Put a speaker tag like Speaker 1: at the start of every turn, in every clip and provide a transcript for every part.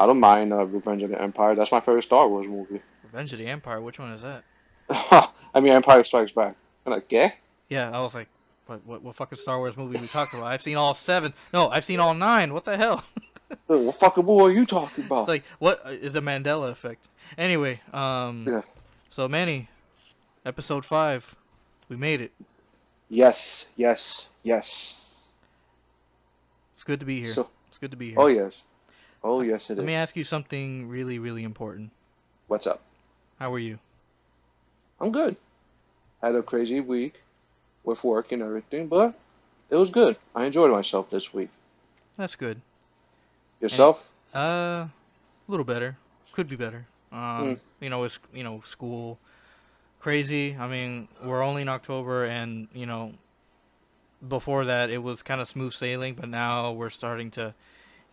Speaker 1: don't mind Revenge of the Empire. That's my favorite Star Wars movie.
Speaker 2: Revenge of the Empire. Which one is that?
Speaker 1: I mean, Empire Strikes Back. I'm like, yeah?
Speaker 2: Yeah, I was like, what fucking Star Wars movie we talking about? I've seen all seven. No, I've seen all nine. What the hell?
Speaker 1: What fucking movie are you talking
Speaker 2: It's
Speaker 1: about?
Speaker 2: like what is a Mandela effect? Anyway,
Speaker 1: Yeah.
Speaker 2: so Manny, episode 5, we made it.
Speaker 1: Yes, yes, yes.
Speaker 2: It's good to be here.
Speaker 1: So,
Speaker 2: It's good to be
Speaker 1: oh
Speaker 2: here.
Speaker 1: yes, oh yes, it
Speaker 2: Let me
Speaker 1: is.
Speaker 2: ask you something really, really important.
Speaker 1: What's up?
Speaker 2: How are you?
Speaker 1: I'm good. Had a crazy week with work and everything, but it was good. I enjoyed myself this week.
Speaker 2: That's good. Any,
Speaker 1: Yourself?
Speaker 2: a little better. Could be better.
Speaker 1: Hmm.
Speaker 2: It's school crazy. I mean, we're only in October, and before that it was kind of smooth sailing, but now we're starting to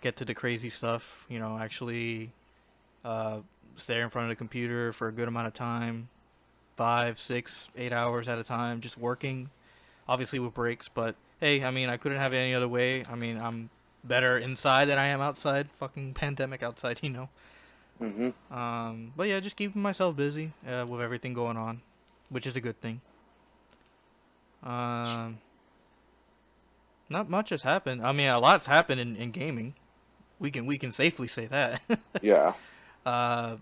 Speaker 2: get to the crazy stuff. Actually, uh, stare in front of the computer for a good amount of time, 5, 6, 8 hours at a time, just working. Obviously with breaks, but hey, I mean, I couldn't have it any other way. I mean, I'm better inside than I am outside. Fucking pandemic outside.
Speaker 1: Mm-hmm.
Speaker 2: But yeah, just keeping myself busy with everything going on, which is a good thing. Um, Not much has happened. I mean, a lot's happened in gaming. We can safely say that.
Speaker 1: Yeah.
Speaker 2: uh,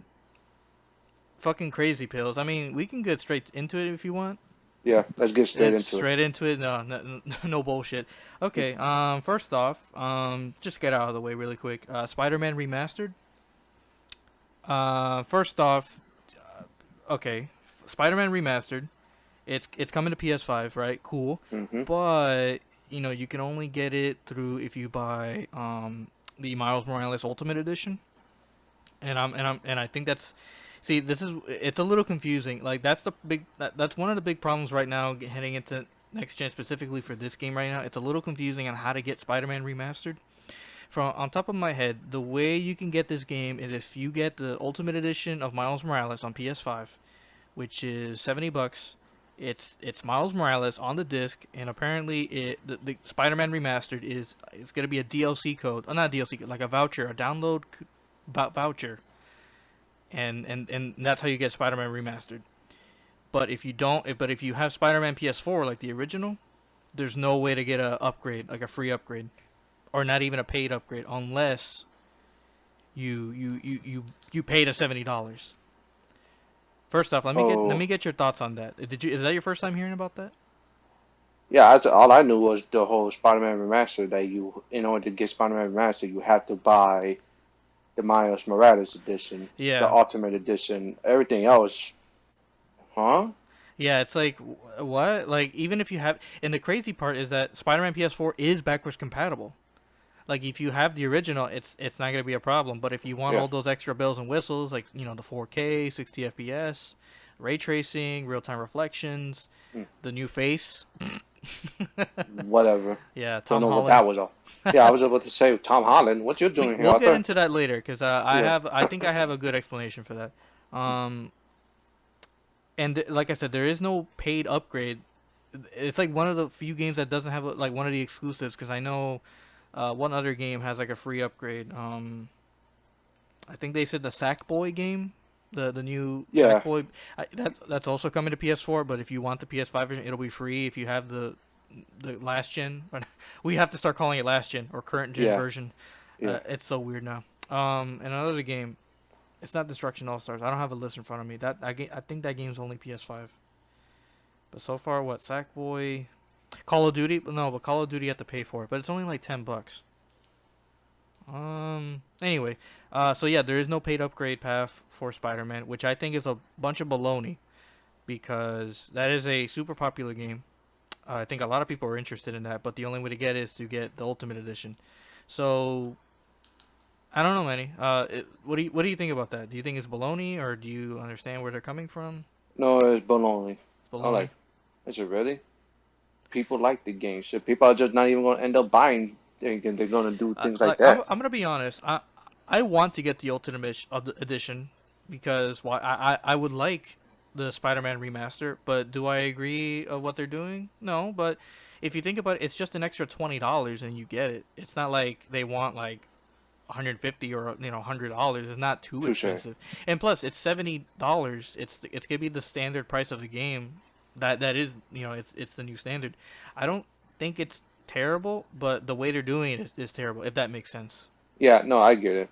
Speaker 2: Fucking crazy pills. I mean, we can get straight into it if you want.
Speaker 1: Yeah. Let's get straight
Speaker 2: It's
Speaker 1: into it.
Speaker 2: straight into it. No, no, no bullshit. Okay. First off, just get out of the way really quick. Spider-Man Remastered. First off, okay, Spider-Man Remastered. It's coming to PS5, right? Cool,
Speaker 1: Mm-hmm.
Speaker 2: but you can only get it through if you buy the Miles Morales Ultimate Edition, and I think that's, see, it's a little confusing. Like that's one of the big problems right now heading into next gen, specifically for this game right now. It's a little confusing on how to get Spider-Man Remastered. From on top of my head, the way you can get this game is if you get the Ultimate Edition of Miles Morales on PS5, which is $70. It's Miles Morales on the disc, and apparently the Spider-Man Remastered is it's gonna be a DLC code, not a DLC code, like a voucher, a download voucher, and that's how you get Spider-Man Remastered. But if you have Spider-Man PS4 like the original, there's no way to get a upgrade, like a free upgrade, or not even a paid upgrade, unless you pay the $70. First off, let
Speaker 1: Oh,
Speaker 2: me get your thoughts on that. Is that your first time hearing about that?
Speaker 1: yeah. All I knew was the whole Spider-Man Remastered that in order to get Spider-Man Remastered, you have to buy the Miles Morales edition, the
Speaker 2: Yeah,
Speaker 1: Ultimate edition. Everything else, huh?
Speaker 2: yeah. It's like what? Like even if you have, and the crazy part is that Spider-Man PS4 is backwards compatible. Like if you have the original, it's not gonna be a problem. But if you want
Speaker 1: Yeah.
Speaker 2: all those extra bells and whistles, like the 4K, 60 FPS, ray tracing, real-time reflections,
Speaker 1: Hmm.
Speaker 2: the new face.
Speaker 1: Whatever.
Speaker 2: Yeah,
Speaker 1: Don't
Speaker 2: Tom
Speaker 1: know what
Speaker 2: Holland.
Speaker 1: that was all. Yeah, I was about to say Tom Holland. What you doing here,
Speaker 2: We'll get
Speaker 1: Arthur?
Speaker 2: into that later because
Speaker 1: Yeah.
Speaker 2: I think I have a good explanation for that. Um, and like I said, there is no paid upgrade. It's like one of the few games that doesn't have like one of the exclusives, because I know one other game has like a free upgrade. I think they said the Sackboy game, the new
Speaker 1: Yeah.
Speaker 2: Sackboy. That's also coming to PS4. But if you want the PS5 version, it'll be free. If you have the last gen, we have to start calling it last gen or current gen
Speaker 1: Yeah.
Speaker 2: version.
Speaker 1: Yeah.
Speaker 2: It's so weird now. And another game, it's not Destruction All Stars. I don't have a list in front of me. I think that game's only PS5. But so far, what, Sackboy, Call of Duty? No, but Call of Duty you have to pay for it. But it's only like $10. Anyway, so yeah, there is no paid upgrade path for Spider-Man, which I think is a bunch of baloney because that is a super popular game. I think a lot of people are interested in that, but the only way to get it is to get the Ultimate Edition. So I don't know, Manny. What do you think about that? Do you think it's baloney, or do you understand where they're coming from?
Speaker 1: No, it's baloney.
Speaker 2: It's
Speaker 1: I'm
Speaker 2: baloney.
Speaker 1: like, is it really? People like the game. So people are just not even going to end up buying, thinking they're going to do things like
Speaker 2: Like I'm,
Speaker 1: that.
Speaker 2: I'm gonna be honest. I want to get the Edition because I would like the Spider-Man remaster, but do I agree of what they're doing? No, but if you think about it, it's just an extra $20 and you get it. It's not like they want like $150 or $100. It's not too
Speaker 1: Touche.
Speaker 2: expensive, and plus it's $70. It's gonna be the standard price of the game. That is it's the new standard. I don't think it's terrible, but the way they're doing it is terrible. If that makes sense.
Speaker 1: Yeah, no, I get it.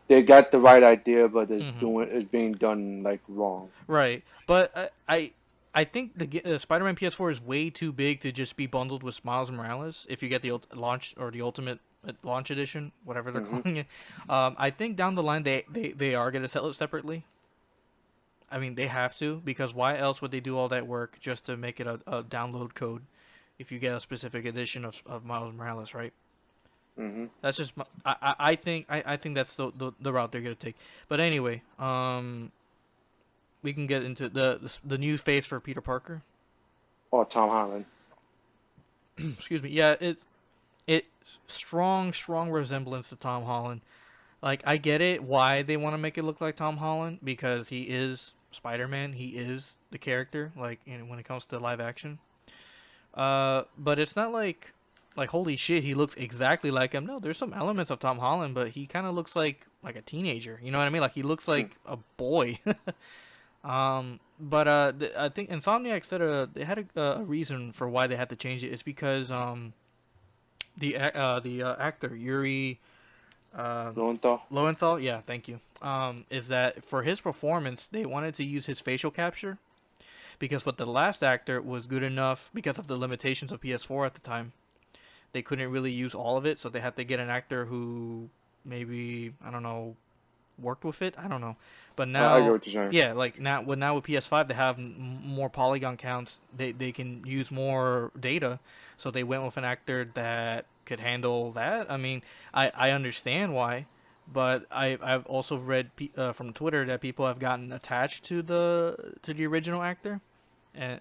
Speaker 1: They got the right idea, but
Speaker 2: Hmm.
Speaker 1: it's being done like wrong.
Speaker 2: Right, but I think the Spider-Man PS4 is way too big to just be bundled with Miles Morales. If you get the launch or the Ultimate Launch Edition, whatever they're
Speaker 1: Hmm.
Speaker 2: calling it, I think down the line they are gonna sell it separately. I mean, they have to because why else would they do all that work just to make it a download code if you get a specific edition of Miles Morales, right?
Speaker 1: Hmm.
Speaker 2: That's just I think that's the route they're gonna take. But anyway, we can get into the new face for Peter Parker.
Speaker 1: Or Tom Holland.
Speaker 2: Excuse me. Yeah, it's strong resemblance to Tom Holland. Like I get it why they want to make it look like Tom Holland because he is Spider-Man. He is the character. Like when it comes to live action. But it's not like holy shit he looks exactly like him. No, there's some elements of Tom Holland, but he kind of looks like a teenager. You know what I mean? Like he looks
Speaker 1: Hmm.
Speaker 2: like a boy. But I think Insomniac said they had a reason for why they had to change it. It's because the actor Yuri uh,
Speaker 1: Lowenthal.
Speaker 2: Lowenthal, yeah, thank you. Is that for his performance they wanted to use his facial capture because what the last actor was good enough because of the limitations of PS4 at the time. They couldn't really use all of it, so they had to get an actor who maybe I don't know worked with it. I don't know, but
Speaker 1: I get
Speaker 2: now,
Speaker 1: what you're saying.
Speaker 2: yeah, like now with PS5 they have more polygon counts. They can use more data, so they went with an actor that could handle that. I mean, I understand why, but I've also read from Twitter that people have gotten attached to the original actor, and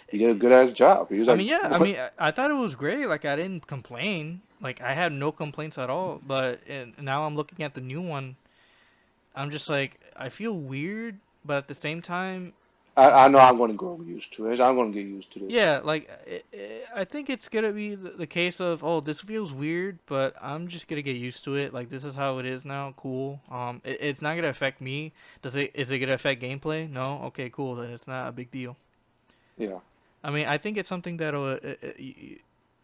Speaker 1: He did a good ass job. He was
Speaker 2: I
Speaker 1: like,
Speaker 2: mean, yeah, I thought it was great. Like I didn't complain. Like I had no complaints at all. But now I'm looking at the new one, I'm just like I feel weird, but at the same time,
Speaker 1: I know I'm going to grow used to it. I'm going to get used to this.
Speaker 2: yeah, like I think it's gonna be the case of oh this feels weird, but I'm just gonna get used to it. Like this is how it is now. Cool. It's not gonna affect me. Does it? Is it gonna affect gameplay? No. Okay, cool. Then it's not a big deal.
Speaker 1: Yeah,
Speaker 2: I mean, I think it's something that'll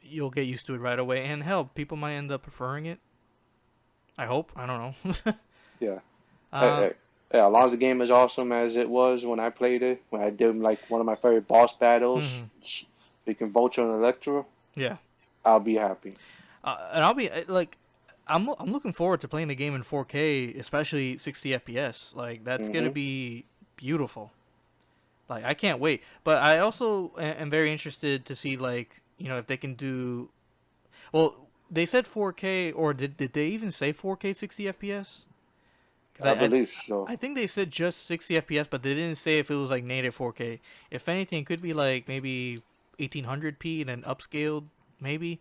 Speaker 2: you'll get used to it right away, and hell, people might end up preferring it. I hope. I don't know.
Speaker 1: yeah. Hey,
Speaker 2: uh,
Speaker 1: hey, hey, as long as the game is awesome as it was when I played it, when I did like one of my favorite boss battles,
Speaker 2: mhm,
Speaker 1: speaking Vulture and Electro,
Speaker 2: yeah.
Speaker 1: I'll be happy.
Speaker 2: And I'll be like, I'm looking forward to playing the game in 4K, especially 60 FPS. Like that's gonna
Speaker 1: Hmm.
Speaker 2: be beautiful. Like I can't wait. But I also am very interested to see like if they can do. Well, they said 4K, or did they even say 4K 60 FPS?
Speaker 1: I
Speaker 2: Because
Speaker 1: believe so.
Speaker 2: I think they said just 60 FPS, but they didn't say if it was like native 4K. If anything, it could be like maybe 1800p and then upscaled, maybe.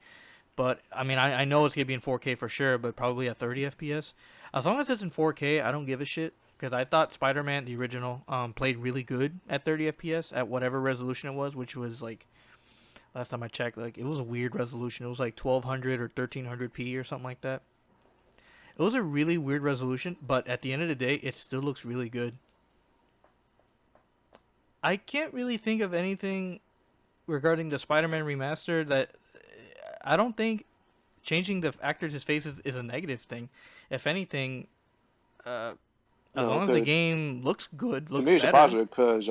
Speaker 2: But I mean, I know it's gonna be in 4K for sure, but probably at 30 FPS. As long as it's in 4K, I don't give a shit. Because I thought Spider-Man, the original, played really good at 30 FPS at whatever resolution it was, which was like last time I checked, like it was a weird resolution. It was like 1200 or 1300p or something like that. It was a really weird resolution, but at the end of the day, it still looks really good. I can't really think of anything regarding the Spider-Man remaster that I don't think changing the actors' faces is a negative thing. If anything, uh, as
Speaker 1: No,
Speaker 2: long as the
Speaker 1: because
Speaker 2: game looks good,
Speaker 1: to
Speaker 2: looks
Speaker 1: me it's a
Speaker 2: better,
Speaker 1: positive because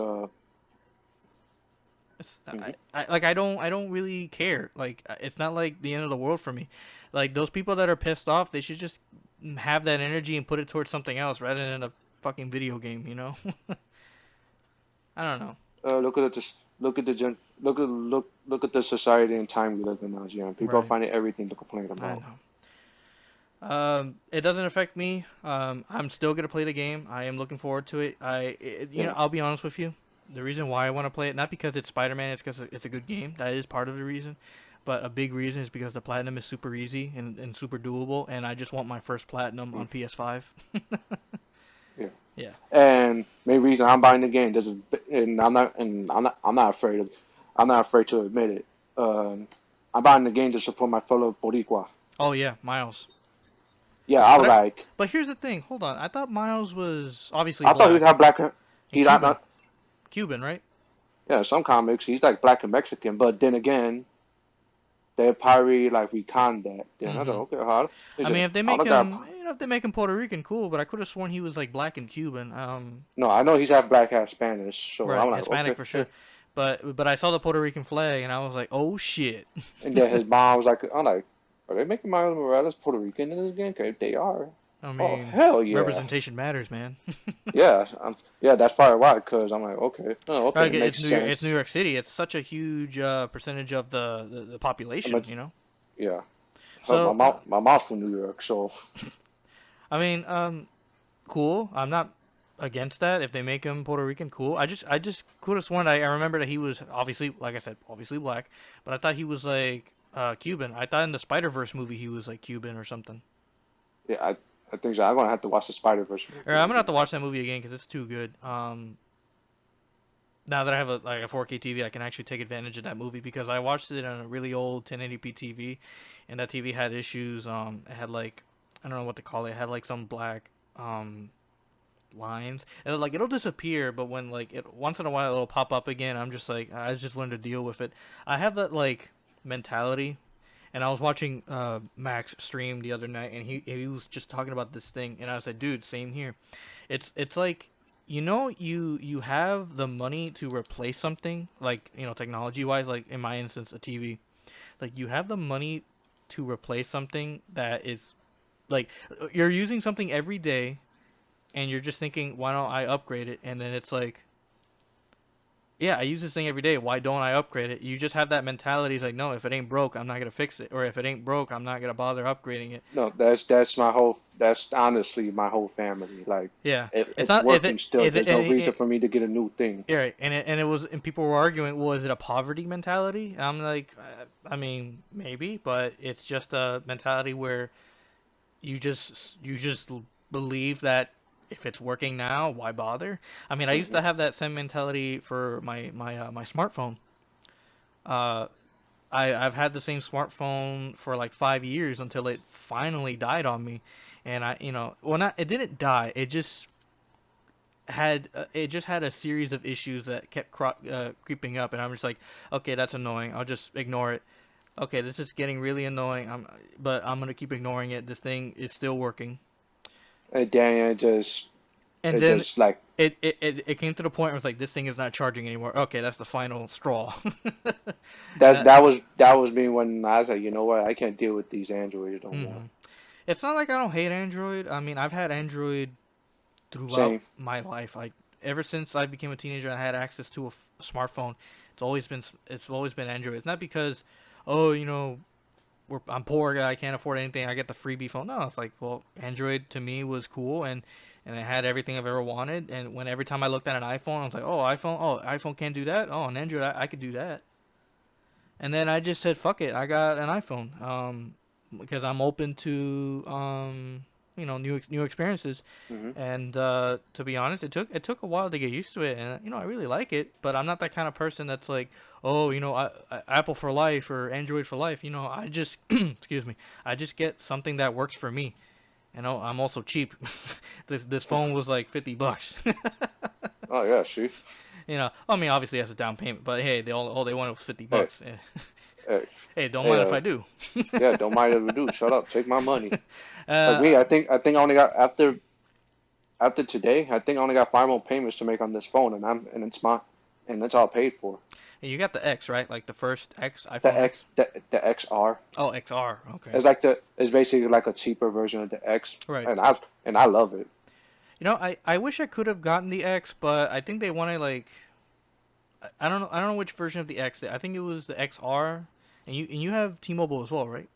Speaker 2: I, I don't really care. Like it's not like the end of the world for me. Like those people that are pissed off, they should just have that energy and put it towards something else rather than a fucking video game. I don't know.
Speaker 1: look at this. Look at the look at the society and time we live in now, Jim. People are
Speaker 2: Right.
Speaker 1: finding everything to complain
Speaker 2: I
Speaker 1: about.
Speaker 2: know. It doesn't affect me. I'm still gonna play the game. I am looking forward to it.
Speaker 1: Yeah.
Speaker 2: I'll be honest with you. The reason why I want to play it, not because it's Spider-Man, it's because it's a good game. That is part of the reason. But a big reason is because the platinum is super easy and super doable, and I just want my first platinum
Speaker 1: Mm.
Speaker 2: on PS5.
Speaker 1: Yeah.
Speaker 2: Yeah.
Speaker 1: And main reason I'm buying the game, this is, I'm not afraid of, I'm not afraid to admit it. I'm buying the game to support my fellow Boricua.
Speaker 2: Oh yeah, Miles.
Speaker 1: Yeah, I
Speaker 2: But
Speaker 1: was like,
Speaker 2: but here's the thing. Hold on. I thought Miles was obviously
Speaker 1: I thought he was
Speaker 2: black
Speaker 1: half black.
Speaker 2: and
Speaker 1: He's not,
Speaker 2: Cuban.
Speaker 1: not.
Speaker 2: Cuban, right?
Speaker 1: Yeah, some comics he's like black and Mexican, but then again, they probably like recon that. Then I thought,
Speaker 2: Mm-hmm.
Speaker 1: okay, how? He
Speaker 2: I
Speaker 1: said,
Speaker 2: mean, if they
Speaker 1: I
Speaker 2: make
Speaker 1: don't got.
Speaker 2: him, if they make him Puerto Rican, cool. But I could have sworn he was like black and Cuban.
Speaker 1: No, I know he's half black, half Spanish. So I'm
Speaker 2: Right,
Speaker 1: like,
Speaker 2: Hispanic
Speaker 1: okay.
Speaker 2: for sure. But I saw the Puerto Rican flag and I was like, oh shit.
Speaker 1: And then his mom was like, I'm like, are they making Miles Morales Puerto Rican in this game? Okay, they are.
Speaker 2: I
Speaker 1: Oh
Speaker 2: mean,
Speaker 1: hell yeah,
Speaker 2: representation matters, man.
Speaker 1: yeah, yeah. That's probably why. Cause I'm like, okay, oh, okay,
Speaker 2: Right,
Speaker 1: it makes
Speaker 2: It's
Speaker 1: sense.
Speaker 2: New York City. It's such a huge percentage of the
Speaker 1: I'm a,
Speaker 2: population, you know.
Speaker 1: yeah. So
Speaker 2: So
Speaker 1: my mom's from New York, so
Speaker 2: I mean, cool. I'm not against that. If they make him Puerto Rican, cool. I just could have sworn I remember that he was obviously, like I said, obviously black, but I thought he was like Cuban. I thought in the Spider-Verse movie he was like Cuban or something.
Speaker 1: yeah. I think so. I'm gonna have to watch the Spider Verse
Speaker 2: Or
Speaker 1: movie
Speaker 2: I'm gonna have
Speaker 1: again.
Speaker 2: to watch that movie again because it's too good. Now that I have a 4K TV, I can actually take advantage of that movie because I watched it on a really old 1080p TV, and that TV had issues. It had like I don't know what to call it. It had like some black lines, and like it'll disappear, but when like it once in a while it'll pop up again. I'm just like I just learned to deal with it. I have that like mentality, and I was watching Max stream the other night, and he was just talking about this thing, and I said, dude, same here. It's like you have the money to replace something like technology wise, like in my instance a TV. Like you have the money to replace something that is like you're using something every day and you're just thinking, why don't I upgrade it? And then it's like, yeah, I use this thing every day. Why don't I upgrade it? You just have that mentality. It's like, no, if it ain't broke, I'm not gonna fix it, or if it ain't broke, I'm not gonna bother upgrading it.
Speaker 1: No, that's my whole. That's honestly my whole family. Like,
Speaker 2: Yeah,
Speaker 1: if
Speaker 2: it's
Speaker 1: it's
Speaker 2: not.
Speaker 1: working still,
Speaker 2: Is it?
Speaker 1: there's no reason for me to get a new thing.
Speaker 2: Yeah, right. And it was, and people were arguing, well, is it a poverty mentality? I'm like, I mean, maybe, but it's just a mentality where you just believe that if it's working now, why bother? I mean, I used
Speaker 1: Hmm.
Speaker 2: to have that same mentality for my smartphone. Uh, I've had the same smartphone for like 5 years until it finally died on me, and well, not it didn't die. It just had a series of issues that kept creeping up, and I'm just like, okay, that's annoying. I'll just ignore it. Okay, this is getting really annoying. But I'm gonna keep ignoring it. This thing is still working.
Speaker 1: And then
Speaker 2: And
Speaker 1: it
Speaker 2: then
Speaker 1: just like
Speaker 2: it came to the point where it's like this thing is not charging anymore. Okay, that's the final straw.
Speaker 1: that's
Speaker 2: uh,
Speaker 1: that was me when I was like, you know what, I can't deal with these androids no more.
Speaker 2: hmm It's not like I don't hate Android. I mean, I've had Android throughout
Speaker 1: Same.
Speaker 2: my life. Like ever since I became a teenager, and I had access to a smartphone. It's always been Android. It's not because, oh, I'm poor guy, I can't afford anything. I get the freebie phone. No, it's like, well, Android to me was cool, and it had everything I've ever wanted. And when every time I looked at an iPhone, I was like, iPhone can't do that. Oh, an Android, I could do that. And then I just said, fuck it, I got an iPhone. Because I'm open to new experiences.
Speaker 1: Hmm.
Speaker 2: And to be honest, it took a while to get used to it, and I really like it. But I'm not that kind of person that's like, oh, Apple for life or Android for life. I just excuse me, I just get something that works for me. I'm also cheap. This phone was like $50.
Speaker 1: Oh yeah, see.
Speaker 2: I mean, obviously that's a down payment, but hey, all they wanted was 50
Speaker 1: Hey,
Speaker 2: bucks.
Speaker 1: hey,
Speaker 2: Hey, don't
Speaker 1: hey.
Speaker 2: mind if I do.
Speaker 1: Yeah. Don't mind if we do. Shut up. Take my money. Like
Speaker 2: uh,
Speaker 1: me, I think I only got after today. I think I only got 5 more payments to make on this phone, and it's my and it's all paid for.
Speaker 2: you got the X, right? Like the first X,
Speaker 1: The
Speaker 2: iPhone
Speaker 1: X,
Speaker 2: X.
Speaker 1: the XR.
Speaker 2: Oh, XR. Okay.
Speaker 1: It's basically like a cheaper version of the X,
Speaker 2: Right.
Speaker 1: and I love it.
Speaker 2: I wish I could have gotten the X, but I think they wanted like I don't know which version of the X. I think it was the XR, and you have T-Mobile as well, right?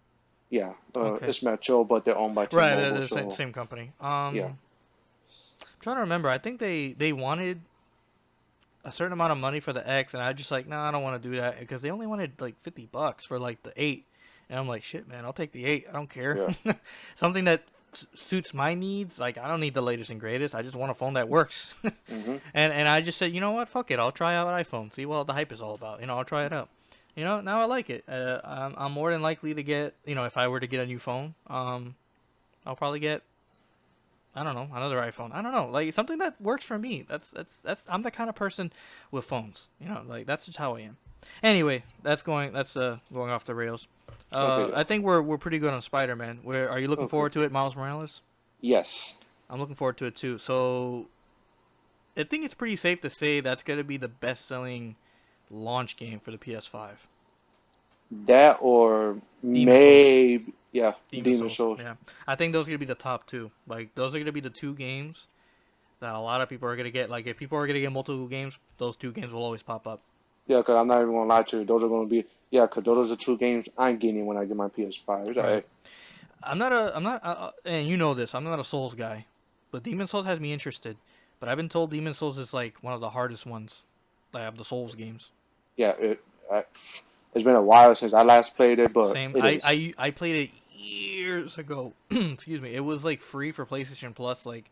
Speaker 1: Yeah,
Speaker 2: Okay.
Speaker 1: it's Metro, but they're owned by
Speaker 2: Right,
Speaker 1: T-Mobile,
Speaker 2: the same,
Speaker 1: so
Speaker 2: same company.
Speaker 1: yeah.
Speaker 2: I'm trying to remember. I think they wanted a certain amount of money for the X, and I just like, no, I don't want to do that because they only wanted like $50 for like the 8, and I'm like, shit, man, I'll take the 8. I don't care.
Speaker 1: Yeah.
Speaker 2: Something that suits my needs. Like I don't need the latest and greatest. I just want a phone that works.
Speaker 1: Mhm.
Speaker 2: And I just said, you know what, fuck it, I'll try out iPhone. See what the hype is all about. I'll try it out. Now I like it. I'm more than likely to get, if I were to get a new phone, I'll probably get, I don't know, another iPhone. I don't know, like something that works for me. That's I'm the kind of person with phones. You know, like that's just how I am. Anyway, that's going off the rails.
Speaker 1: Okay, yeah.
Speaker 2: I think we're pretty good on Spider-Man. Where are you looking
Speaker 1: Okay.
Speaker 2: forward to it, Miles Morales?
Speaker 1: Yes.
Speaker 2: I'm looking forward to it too. So I think it's pretty safe to say that's gonna be the best-selling launch game for the PS5.
Speaker 1: That or
Speaker 2: Demon Souls.
Speaker 1: maybe yeah,
Speaker 2: Demon
Speaker 1: Demon
Speaker 2: Souls.
Speaker 1: Souls.
Speaker 2: Yeah, I think those are gonna be the top two. Like those are gonna be the two games that a lot of people are gonna get. Like if people are gonna get multiple games, those two games will always pop up.
Speaker 1: Yeah, cause I'm not even gonna lie to you. Those are gonna be yeah, cause those are the two games I'm getting when I get my PS5. It's like,
Speaker 2: Right.
Speaker 1: hey,
Speaker 2: I'm not, and you know this. I'm not a Souls guy, but Demon Souls has me interested. But I've been told Demon Souls is like one of the hardest ones, like of the Souls games.
Speaker 1: yeah, it's been a while since I last played it, but
Speaker 2: Same.
Speaker 1: it is.
Speaker 2: I played it years ago. Excuse me. It was like free for PlayStation Plus like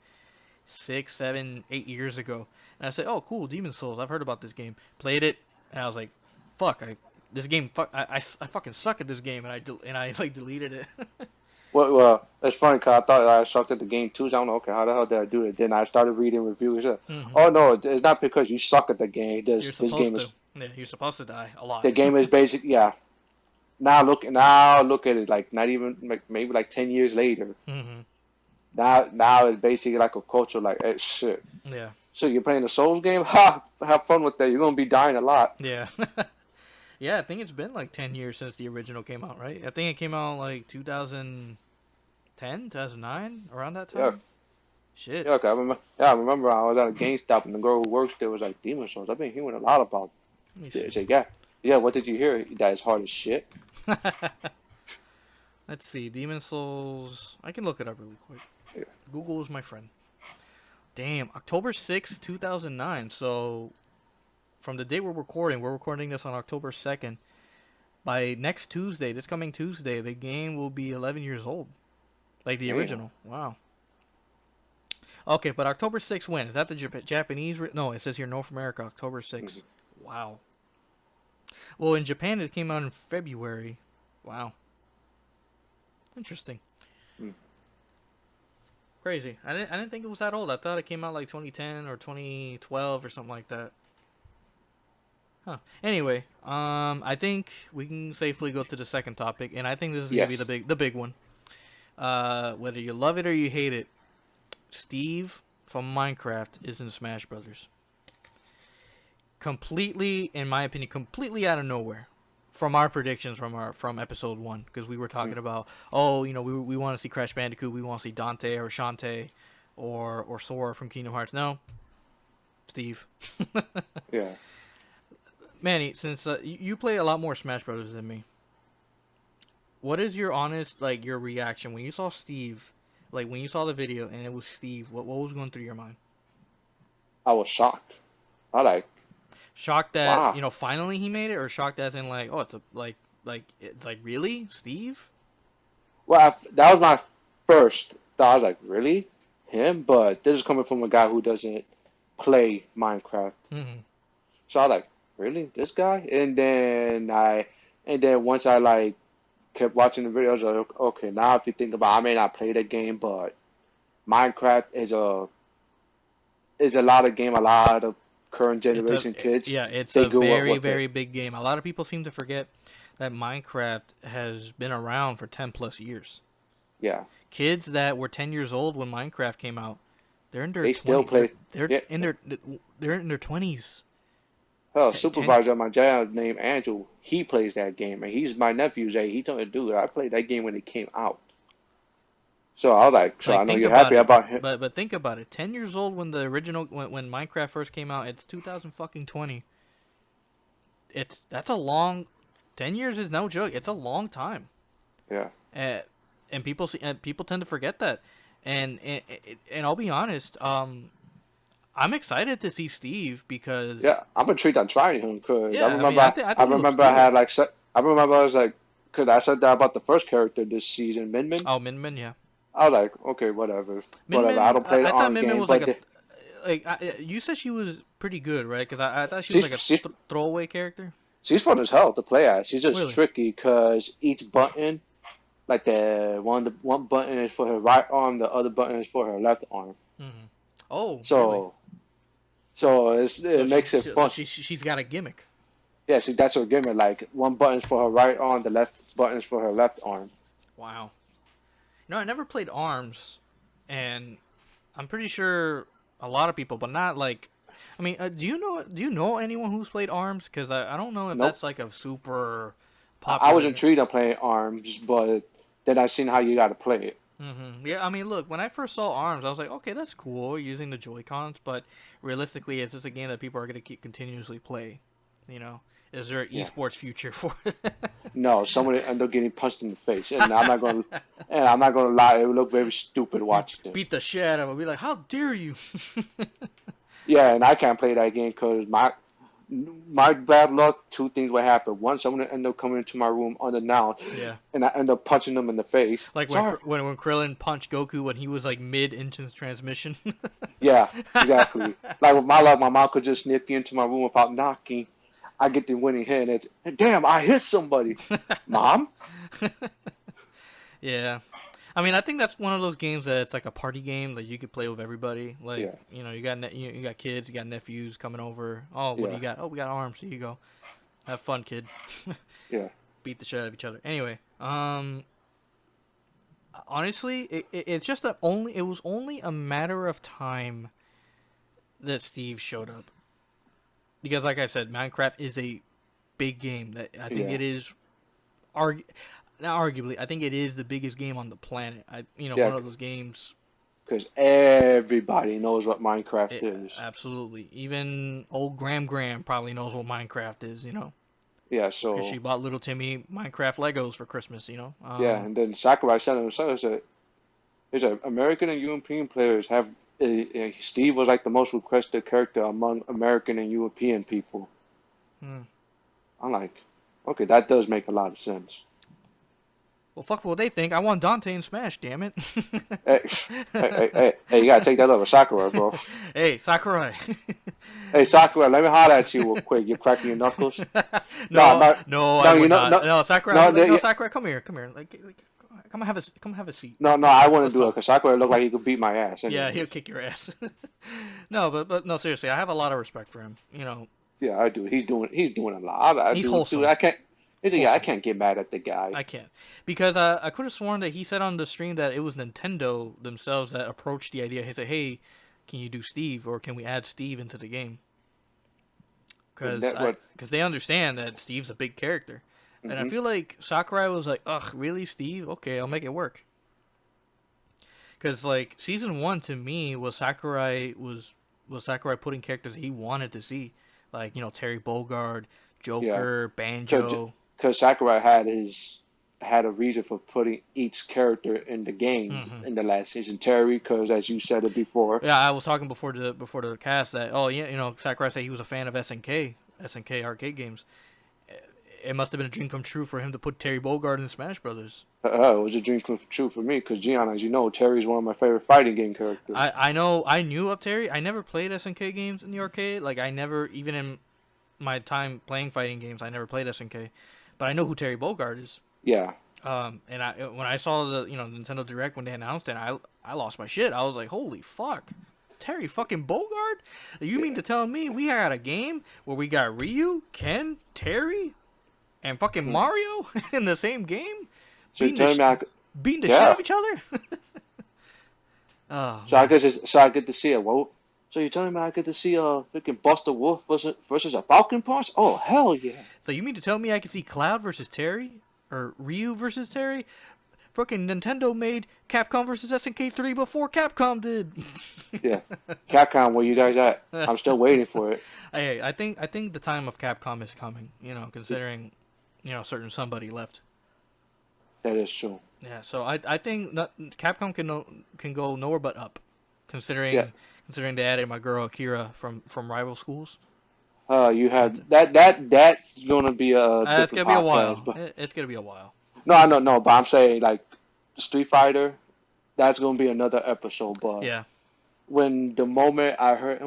Speaker 2: 6, 7, 8 years ago. And I said, "Oh, cool, Demon Souls. I've heard about this game." Played it, and I was like, "Fuck, this game. I fucking suck at this game." And I like deleted it.
Speaker 1: Well, it's funny because I thought I sucked at the game too. So I don't know, okay, how the hell did I do it? Then I started reading reviews.
Speaker 2: hmm
Speaker 1: Oh no, it's not because you suck at the game.
Speaker 2: You're
Speaker 1: This
Speaker 2: supposed
Speaker 1: game
Speaker 2: to.
Speaker 1: is
Speaker 2: Yeah, you're supposed to die a lot.
Speaker 1: the game is basic. Yeah. Now look at it like not even like maybe like 10 years later.
Speaker 2: hmm
Speaker 1: Now it's basically like a culture like hey, shit.
Speaker 2: Yeah.
Speaker 1: So you're playing a Souls game? Ha! Have fun with that. You're gonna be dying a lot.
Speaker 2: Yeah. Yeah, I think it's been like 10 years since the original came out, right? I think it came out like 2010, 2009, around that
Speaker 1: Yeah.
Speaker 2: time. Shit.
Speaker 1: Yeah, okay. I remember I was at a GameStop and the girl who works there was like Demon Souls. I've been hearing a lot about
Speaker 2: Let me
Speaker 1: it. I
Speaker 2: see.
Speaker 1: said, yeah. Yeah, what did you hear? That is hard as shit.
Speaker 2: Let's see. Demon Souls. I can look it up really quick.
Speaker 1: Yeah.
Speaker 2: Google is my friend. Damn, October 2009. So, from the day we're recording this on October 2nd. By next Tuesday, this coming Tuesday, the game will be 11 years old. Like the
Speaker 1: Damn.
Speaker 2: original. Wow. Okay, but October 6th when? Is that the Japanese? No, it says here North America, October 6th.
Speaker 1: Hmm.
Speaker 2: Wow. Well, in Japan, it came out in February. Wow. Interesting.
Speaker 1: Hmm.
Speaker 2: Crazy. I didn't think it was that old. I thought it came out like 2010 or 2012 or something like that. Huh. Anyway, I think we can safely go to the second topic, and I think this is gonna be
Speaker 1: Yes.
Speaker 2: the big one. Whether you love it or you hate it, Steve from Minecraft is in Smash Brothers. Completely, in my opinion, completely out of nowhere. From our predictions from episode 1, because we were
Speaker 1: Hmm.
Speaker 2: talking about, oh, we want to see Crash Bandicoot, we want to see Dante or Shantae, or Sora from Kingdom Hearts. No, Steve.
Speaker 1: Yeah.
Speaker 2: Manny, since you play a lot more Smash Brothers than me, what is your honest your reaction when you saw Steve, like when you saw the video and it was Steve? What was going through your mind?
Speaker 1: I was shocked. I like,
Speaker 2: Shocked that
Speaker 1: wow.
Speaker 2: finally he made it, or shocked as in like, oh, it's a it's like, really Steve?
Speaker 1: Well, that was my first thought. I was like, really? Him? But this is coming from a guy who doesn't play Minecraft.
Speaker 2: Mm-hmm.
Speaker 1: So I was like, really? This guy? And then once I like kept watching the videos, I was like, okay, now if you think about it, I may not play the game, but Minecraft is a lot of game, a lot of current generation kids,
Speaker 2: Yeah, it's
Speaker 1: they
Speaker 2: a
Speaker 1: grew up
Speaker 2: very
Speaker 1: with it.
Speaker 2: very big game. A lot of people seem to forget that Minecraft has been around for 10 plus years.
Speaker 1: Yeah.
Speaker 2: Kids that were 10 years old when Minecraft came out, they're in their
Speaker 1: They still
Speaker 2: 20 they're,
Speaker 1: play.
Speaker 2: they're
Speaker 1: Yeah.
Speaker 2: in their they're in their 20s.
Speaker 1: Hell,
Speaker 2: 10.
Speaker 1: supervisor at my job named Andrew, he plays that game, and he's my nephew's age. He told me, dude, I played that game when it came out. So I was like, so I
Speaker 2: Like
Speaker 1: know
Speaker 2: think
Speaker 1: you're
Speaker 2: about
Speaker 1: happy
Speaker 2: it.
Speaker 1: about him.
Speaker 2: But think about it. 10 years old when the original when Minecraft first came out, it's 2020. That's a long 10 years is no joke. It's a long time.
Speaker 1: Yeah.
Speaker 2: Uh, and people tend to forget that. And I'll be honest, I'm excited to see Steve because
Speaker 1: Yeah, I'm intrigued on trying him because
Speaker 2: yeah, I mean, I
Speaker 1: I
Speaker 2: think he looks
Speaker 1: remember I
Speaker 2: cool.
Speaker 1: had like I remember I was like, because I said that about the first character this season, Min Min.
Speaker 2: Oh, Min Min, yeah.
Speaker 1: I was like, okay, whatever,
Speaker 2: Min
Speaker 1: whatever. I
Speaker 2: Min,
Speaker 1: don't play the
Speaker 2: I thought
Speaker 1: on
Speaker 2: Min Min
Speaker 1: game,
Speaker 2: was like
Speaker 1: but
Speaker 2: a you said she was pretty good, right? Because I thought she was
Speaker 1: she's
Speaker 2: like a
Speaker 1: she's
Speaker 2: throwaway character.
Speaker 1: she's fun as hell to play at. She's just
Speaker 2: Really?
Speaker 1: tricky because each button Like the one button is for her right arm, the other button is for her left arm.
Speaker 2: Mm-hmm. Oh, really?
Speaker 1: So it makes it fun.
Speaker 2: She's got a gimmick.
Speaker 1: Yeah, see, that's her gimmick. Like one button's for her right arm, the left button's for her left arm.
Speaker 2: Wow. No, I never played Arms, and I'm pretty sure a lot of people, but not like. I mean, do you know anyone who's played Arms? Because I don't know if
Speaker 1: Nope.
Speaker 2: that's like a super
Speaker 1: I was
Speaker 2: popular.
Speaker 1: intrigued on playing arms, but then I seen how you got to play it.
Speaker 2: Yeah, I mean, look, when I first saw Arms, I was like, okay, that's cool using the Joy Cons, but realistically, is this a game that people are gonna keep continuously play? You know, is there an
Speaker 1: Yeah.
Speaker 2: esports future for it?
Speaker 1: No, someone end up getting punched in the face, and I'm not gonna lie, it would look very stupid watching it.
Speaker 2: Beat the shit out of him. Be like, how dare you?
Speaker 1: Yeah, and I can't play that game because my bad luck. Two things would happen. One, someone end up coming into my room unannounced,
Speaker 2: Yeah.
Speaker 1: and I end up punching them in the face.
Speaker 2: Like
Speaker 1: Sorry.
Speaker 2: when Krillin punched Goku when he was like mid into transmission.
Speaker 1: Yeah, exactly. Like with my luck, my mom could just sneak into my room without knocking. I get the winning hit, and it's damn, I hit somebody. Mom?
Speaker 2: Yeah. I mean, I think that's one of those games that it's like a party game that you could play with everybody. Like,
Speaker 1: Yeah,
Speaker 2: you know, you got kids, you got nephews coming over. Oh, what do
Speaker 1: yeah,
Speaker 2: you got? Oh, we got Arms. Here you go. Have fun, kid.
Speaker 1: yeah,
Speaker 2: Beat the shit out of each other. Anyway, honestly, it's just that it was only a matter of time that Steve showed up. Because like I said, Minecraft is a big game that I think
Speaker 1: yeah,
Speaker 2: it is argu- not arguably, I think it is the biggest game on the planet.
Speaker 1: yeah.
Speaker 2: One of those games.
Speaker 1: Because everybody knows what Minecraft is.
Speaker 2: Absolutely, even old Graham probably knows what Minecraft is.
Speaker 1: Yeah,
Speaker 2: Because she
Speaker 1: so
Speaker 2: bought little Timmy Minecraft Legos for Christmas.
Speaker 1: yeah, and then Sakurai said himself that American and European players have. Steve was like the most requested character among American and European people.
Speaker 2: Hmm.
Speaker 1: I'm like, okay, that does make a lot of sense.
Speaker 2: Well, fuck what they think. I want Dante in Smash. Damn it.
Speaker 1: Hey, hey, you gotta take that over Sakura, bro.
Speaker 2: Hey, Sakurai.
Speaker 1: Hey, Sakura, let me holler at you real quick. You're cracking your knuckles. No,
Speaker 2: No,
Speaker 1: no,
Speaker 2: no, I
Speaker 1: no, you
Speaker 2: would
Speaker 1: know,
Speaker 2: not.
Speaker 1: no,
Speaker 2: No, Sakurai.
Speaker 1: no,
Speaker 2: No, Sakurai, come here. Like, come have a seat.
Speaker 1: no, I wouldn't
Speaker 2: Let's
Speaker 1: do it
Speaker 2: talk.
Speaker 1: because Sakura looked like he could beat my ass.
Speaker 2: Yeah, he'll
Speaker 1: Anyways,
Speaker 2: kick your ass. No, but no, seriously, I have a lot of respect for him.
Speaker 1: yeah, I do. He's doing a lot. I
Speaker 2: He's
Speaker 1: do, dude.
Speaker 2: wholesome.
Speaker 1: I can't. Yeah, I
Speaker 2: Wholesome.
Speaker 1: can't get mad at the guy.
Speaker 2: I can't because I could have sworn that he said on the stream that it was Nintendo themselves that approached the idea. He said, "Hey, can you do Steve or can we add Steve into the game?"
Speaker 1: And
Speaker 2: Because
Speaker 1: that what?
Speaker 2: they understand that Steve's a big character, and I
Speaker 1: Hmm.
Speaker 2: feel like Sakurai was like, "Ugh, really, Steve? Okay, I'll make it work." Because like season one to me was Sakurai putting characters he wanted to see, like Terry Bogard,
Speaker 1: Yeah,
Speaker 2: Joker,
Speaker 1: because
Speaker 2: Banjo.
Speaker 1: Sakurai had a reason for putting each character in the game
Speaker 2: Hmm
Speaker 1: in the last season. Terry, because as you said it before,
Speaker 2: Yeah, I was talking before the cast that yeah, Sakurai said he was a fan of SNK arcade games. It must have been a dream come true for him to put Terry Bogard in Smash Brothers.
Speaker 1: it was a dream come true for me. Because Gian, as you know, Terry's one of my favorite fighting game characters.
Speaker 2: I know I knew of Terry. I never played SNK games in the arcade. Like I never even in my time playing fighting games, I never played SNK. But I know who Terry Bogard is.
Speaker 1: Yeah,
Speaker 2: And when I saw the Nintendo Direct when they announced it, I lost my shit. I was like, holy fuck, Terry fucking Bogard? You mean
Speaker 1: yeah.
Speaker 2: to tell me we had a game where we got Ryu, Ken, Terry, and fucking
Speaker 1: Hmm.
Speaker 2: Mario in the same game,
Speaker 1: So you're
Speaker 2: beating the
Speaker 1: telling me
Speaker 2: beating the shit out
Speaker 1: yeah.
Speaker 2: of each other? Oh
Speaker 1: So I
Speaker 2: man.
Speaker 1: guess so I get to see it. Well, so you're telling me I get to see freaking Buster Wolf versus a Falcon Punch? Oh hell yeah!
Speaker 2: So you mean to tell me I can see Cloud versus Terry or Ryu versus Terry? Fucking Nintendo made Capcom versus SNK 3 before Capcom did.
Speaker 1: Yeah, Capcom, where you guys at? I'm still waiting for it.
Speaker 2: Hey, I think the time of Capcom is coming. Considering certain somebody left.
Speaker 1: That is true.
Speaker 2: Yeah, so I think Capcom can go nowhere but up,
Speaker 1: Yeah.
Speaker 2: considering they added my girl Akira from Rival Schools.
Speaker 1: You
Speaker 2: That's
Speaker 1: have that's gonna be a
Speaker 2: it's
Speaker 1: different
Speaker 2: gonna be a
Speaker 1: podcast,
Speaker 2: while.
Speaker 1: but
Speaker 2: It's gonna be a while.
Speaker 1: no, I don't know. But I'm saying like Street Fighter, that's gonna be another episode. But
Speaker 2: Yeah,
Speaker 1: when the moment I heard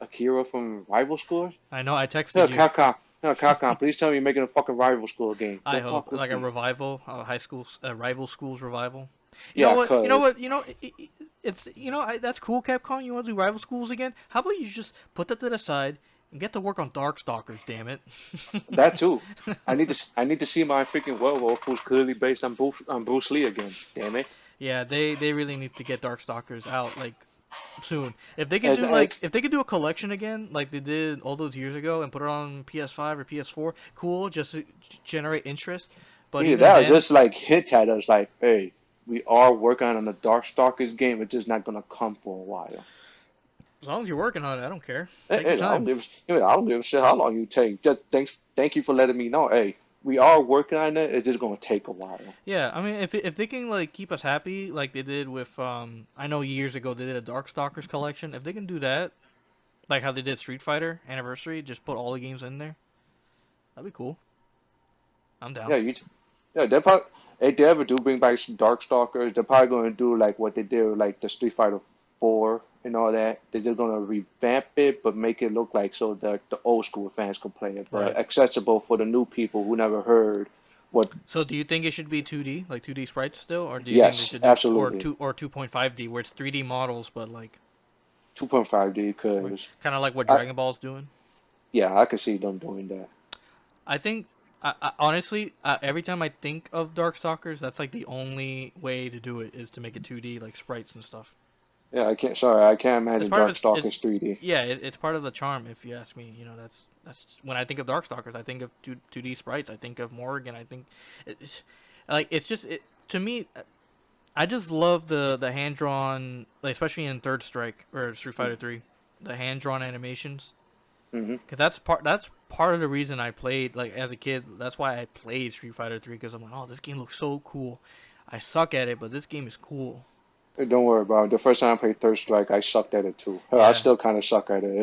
Speaker 1: Akira from Rival Schools,
Speaker 2: I know. I
Speaker 1: yeah,
Speaker 2: texted you.
Speaker 1: Capcom. No, Capcom, please tell me you're making a fucking rival school game.
Speaker 2: I
Speaker 1: Don't
Speaker 2: hope
Speaker 1: fuck with
Speaker 2: like a
Speaker 1: me.
Speaker 2: revival, high school, rival schools revival. You know
Speaker 1: Yeah,
Speaker 2: what? You know
Speaker 1: cause
Speaker 2: what? It's that's cool, Capcom. You want to do rival schools again? How about you just put that to the side and get to work on Darkstalkers? Damn it.
Speaker 1: that too. I need to see my freaking werewolf who's clearly based on Bruce Lee again. Damn it.
Speaker 2: Yeah, they really need to get Darkstalkers out like soon.
Speaker 1: And
Speaker 2: If they could do a collection again, like they did all those years ago, and put it on PS5 or PS4, cool, just to generate interest. But
Speaker 1: either
Speaker 2: even
Speaker 1: that or
Speaker 2: then,
Speaker 1: just like hint at us like, hey, we are working on a Darkstalkers game. It's just not gonna come for a while.
Speaker 2: as long as you're working on it, I don't care. Take
Speaker 1: Hey,
Speaker 2: your
Speaker 1: I don't
Speaker 2: time.
Speaker 1: give I don't give a shit how long you take. Just thank you for letting me know. Hey, we are working on it. It's just gonna take a while.
Speaker 2: Yeah, I mean, if they can like keep us happy, like they did with I know years ago they did a Darkstalkers collection. If they can do that, like how they did Street Fighter Anniversary, just put all the games in there, that'd be cool. I'm down.
Speaker 1: Yeah, yeah, they probably if they ever do bring back some Darkstalkers, they're probably gonna do like what they did with, like the Street Fighter 4 and all that. They're just gonna revamp it, but make it look like so that the old school fans can play it, but
Speaker 2: Right.
Speaker 1: accessible for the new people who never heard what.
Speaker 2: So do you think it should be 2D, like 2D sprites still, or do you think they
Speaker 1: Yes,
Speaker 2: should do
Speaker 1: absolutely,
Speaker 2: 2.5D where it's 3D models, but like
Speaker 1: 2.5D
Speaker 2: right,
Speaker 1: because
Speaker 2: kind of like what
Speaker 1: I
Speaker 2: Dragon Ball's doing?
Speaker 1: yeah I can see them doing that.
Speaker 2: I think honestly, every time I think of Darkstalkers, that's like the only way to do it is to make it 2D, like sprites and stuff.
Speaker 1: Yeah, I can't. Sorry, I can't
Speaker 2: It's
Speaker 1: imagine
Speaker 2: part of
Speaker 1: Darkstalkers 3D.
Speaker 2: yeah, it's part of the charm. If you ask me, that's when I think of Darkstalkers, I think of 2D sprites. I think of Morgan. I think it's like it's just to me. I just love the hand drawn, like, especially in Third Strike or Street Fighter 3, the hand drawn animations.
Speaker 1: Mm-hmm.
Speaker 2: Cause that's part of the reason I played like as a kid. That's why I played Street Fighter 3 because I'm like, oh, this game looks so cool. I suck at it, but this game is cool.
Speaker 1: Don't worry about it. The first time I played Third Strike, I sucked at it too. Hell, I
Speaker 2: Yeah.
Speaker 1: still kind of suck at it.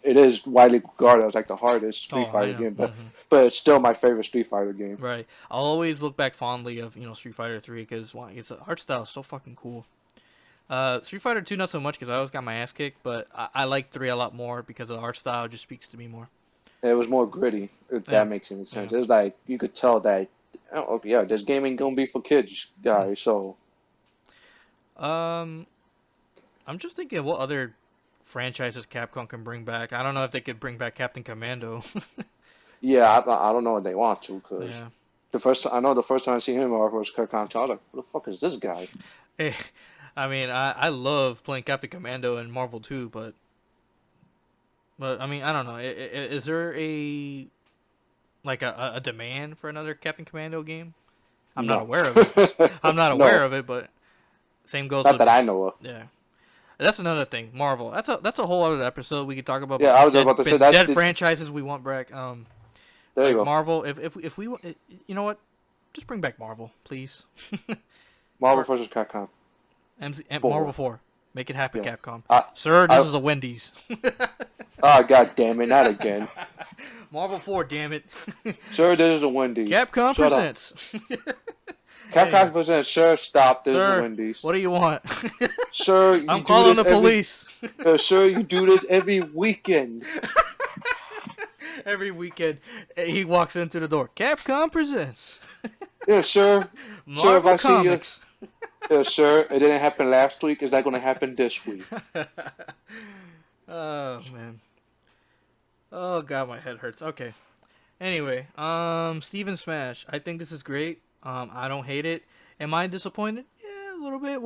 Speaker 1: It is widely regarded as like the hardest
Speaker 2: Oh,
Speaker 1: Street
Speaker 2: I
Speaker 1: Fighter
Speaker 2: know.
Speaker 1: game, but it's still my favorite Street Fighter game.
Speaker 2: Right. I'll always look back fondly of Street Fighter 3 because its art style is so fucking cool. Street Fighter 2 not so much because I always got my ass kicked, but I like 3 a lot more because the art style just speaks to me more.
Speaker 1: It was more gritty, if
Speaker 2: Yeah.
Speaker 1: that makes any
Speaker 2: Yeah.
Speaker 1: sense. It was like you could tell that, oh yeah, this game ain't gonna be for kids,
Speaker 2: Mm.
Speaker 1: guys. So
Speaker 2: Um, I'm just thinking what other franchises Capcom can bring back. I don't know if they could bring back Captain Commando.
Speaker 1: yeah, I don't know what they want to, because
Speaker 2: Yeah.
Speaker 1: I know the first time I see him was Kirk Concho. I was like, who the fuck is this guy?
Speaker 2: Hey, I mean, I love playing Captain Commando in Marvel too, but I mean, I don't know. Is there a like a demand for another Captain Commando game? I'm not
Speaker 1: No,
Speaker 2: aware of it. I'm not aware
Speaker 1: no,
Speaker 2: of it, but same goes
Speaker 1: not
Speaker 2: with
Speaker 1: that I know of.
Speaker 2: yeah. That's another thing. Marvel. That's a whole other episode we could talk about.
Speaker 1: Yeah, I was about to say that's
Speaker 2: Dead
Speaker 1: the,
Speaker 2: franchises we want back.
Speaker 1: there you
Speaker 2: Like
Speaker 1: go.
Speaker 2: Marvel. If we you know what, just bring back Marvel, please.
Speaker 1: Marvel
Speaker 2: or
Speaker 1: versus Capcom
Speaker 2: Marvel
Speaker 1: 4.
Speaker 2: 4. Make it happen,
Speaker 1: Yeah.
Speaker 2: Capcom.
Speaker 1: I,
Speaker 2: Sir, this
Speaker 1: I,
Speaker 2: is a Wendy's.
Speaker 1: God damn it, not again.
Speaker 2: Marvel 4, damn it.
Speaker 1: Sir, this is a Wendy's.
Speaker 2: Capcom
Speaker 1: Shut up.
Speaker 2: presents.
Speaker 1: Capcom
Speaker 2: Anyway,
Speaker 1: presents, sir, stop, this is a
Speaker 2: sir,
Speaker 1: Wendy's.
Speaker 2: what do you want?
Speaker 1: Sir, you
Speaker 2: I'm
Speaker 1: do
Speaker 2: calling
Speaker 1: this
Speaker 2: the police.
Speaker 1: sir, you do this every weekend.
Speaker 2: Every weekend, he walks into the door. Capcom presents.
Speaker 1: Yeah, sir. Sir, if
Speaker 2: Marvel
Speaker 1: I see you,
Speaker 2: Comics.
Speaker 1: yeah, sir, it didn't happen last week. Is that going to happen this week?
Speaker 2: Oh man. Oh god, my head hurts. Okay. Anyway, Steven Smash. I think this is great. I don't hate it. Am I disappointed? Yeah, a little bit.